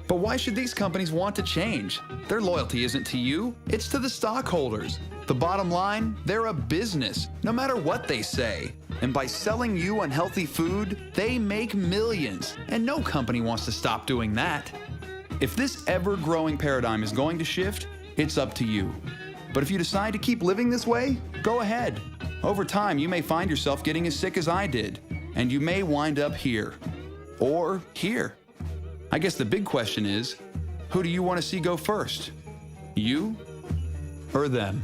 But why should these companies want to change? Their loyalty isn't to you, it's to the stockholders. The bottom line, they're a business, no matter what they say. And by selling you unhealthy food, they make millions. And no company wants to stop doing that. If this ever-growing paradigm is going to shift, it's up to you. But if you decide to keep living this way, go ahead. Over time, you may find yourself getting as sick as I did, and you may wind up here. Or here. I guess the big question is, who do you want to see go first? You or them?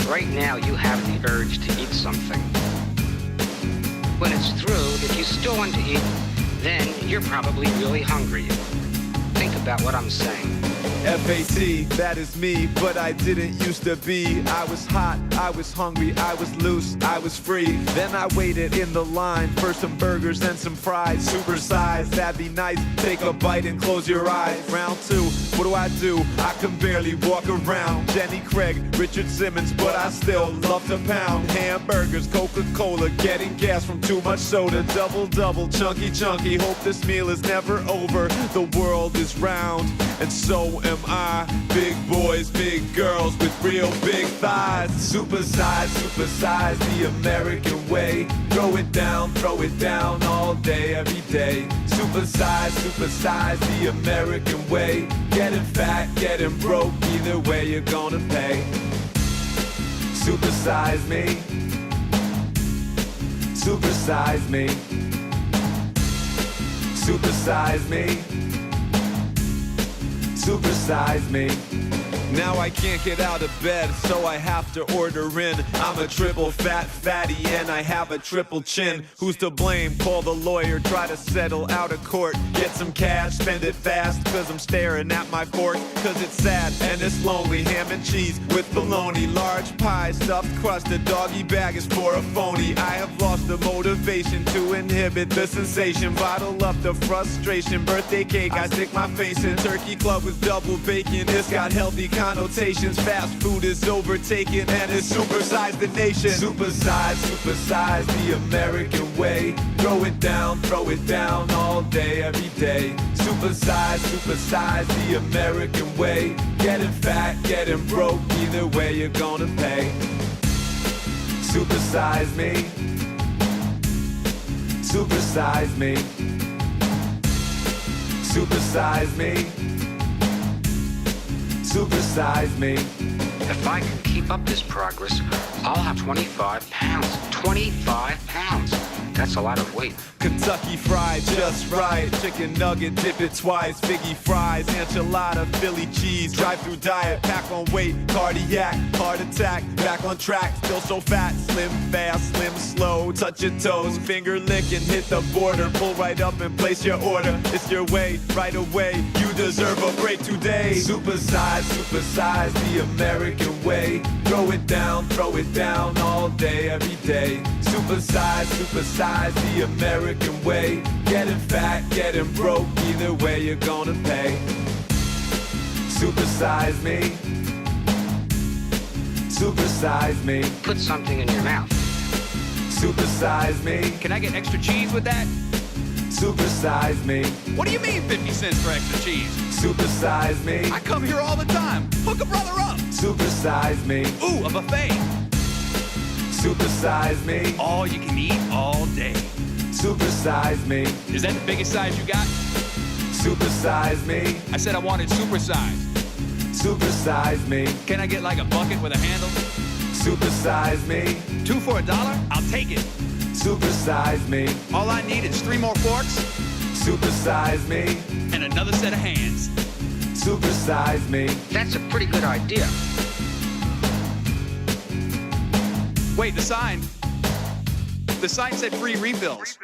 Right now, you have the urge to eat something. When it's through, if you still want to eat, then you're probably really hungry. Think about what I'm saying. FAT, that is me, but I didn't used to be. I was hot, I was hungry, I was loose, I was free. Then I waited in the line for some burgers and some fries. Supersize, that'd be nice, take a bite and close your eyes. Round 2, what do? I can barely walk around. Jenny Craig, Richard Simmons, but I still love to pound. Hamburgers, Coca-Cola, getting gas from too much soda. Double, chunky, hope this meal is never over. The world is round, and so am I. Big boys, big girls with real big thighs. Supersize the American way. Throw it down all day, every day. Supersize the American way. Getting fat, getting broke, either way you're gonna pay. Supersize me. Supersize me. Supersize me. Supersize me. Now I can't get out of bed, so I have to order in. I'm a triple fat fatty and I have a triple chin. Who's to blame? Call the lawyer, try to settle out of court. Get some cash, spend it fast, cause I'm staring at my fork. Cause it's sad and it's lonely. Ham and cheese with bologna. Large pie, stuffed crust, a doggy bag is for a phony. I have lost the motivation to inhibit the sensation. Bottle up the frustration. Birthday cake, I stick my face in. Turkey club with double bacon, it's got healthy connotations. Fast food is overtaken and it's supersized the nation. Supersize the American way. Throw it down all day, every day. Supersize the American way. Getting fat, getting broke, either way you're gonna pay. Supersize me. Supersize me. Supersize me. Supersize me. If I can keep up this progress, I'll have 25 pounds. 25 pounds. That's a lot of weight. Kentucky fried just right. Chicken nugget, dip it twice. Figgy fries, enchilada, Philly cheese. Drive-through diet, pack on weight. Cardiac, heart attack. Back on track, still so fat. Slim fast, slim slow. Touch your toes, finger licking, hit the border. Pull right up and place your order. It's your way, right away. You deserve a break today. Supersize the American way. Throw it down all day, every day. Supersize the American way. Getting fat, getting broke, either way you're gonna pay. Supersize me. Supersize me. Put something in your mouth. Supersize me. Can I get extra cheese with that? Supersize me. What do you mean 50 cents for extra cheese? Supersize me. I come here all the time. Hook a brother up. Supersize me. Ooh, a buffet. Supersize me. All you can eat all day. Supersize me. Is that the biggest size you got? Supersize me. I said I wanted supersized. Supersize me. Can I get like a bucket with a handle? Supersize me. 2 for $1? I'll take it. Supersize me. All I need is 3 more forks. Supersize me. And another set of hands. Supersize me. That's a pretty good idea. Wait, the sign. The sign said free refills.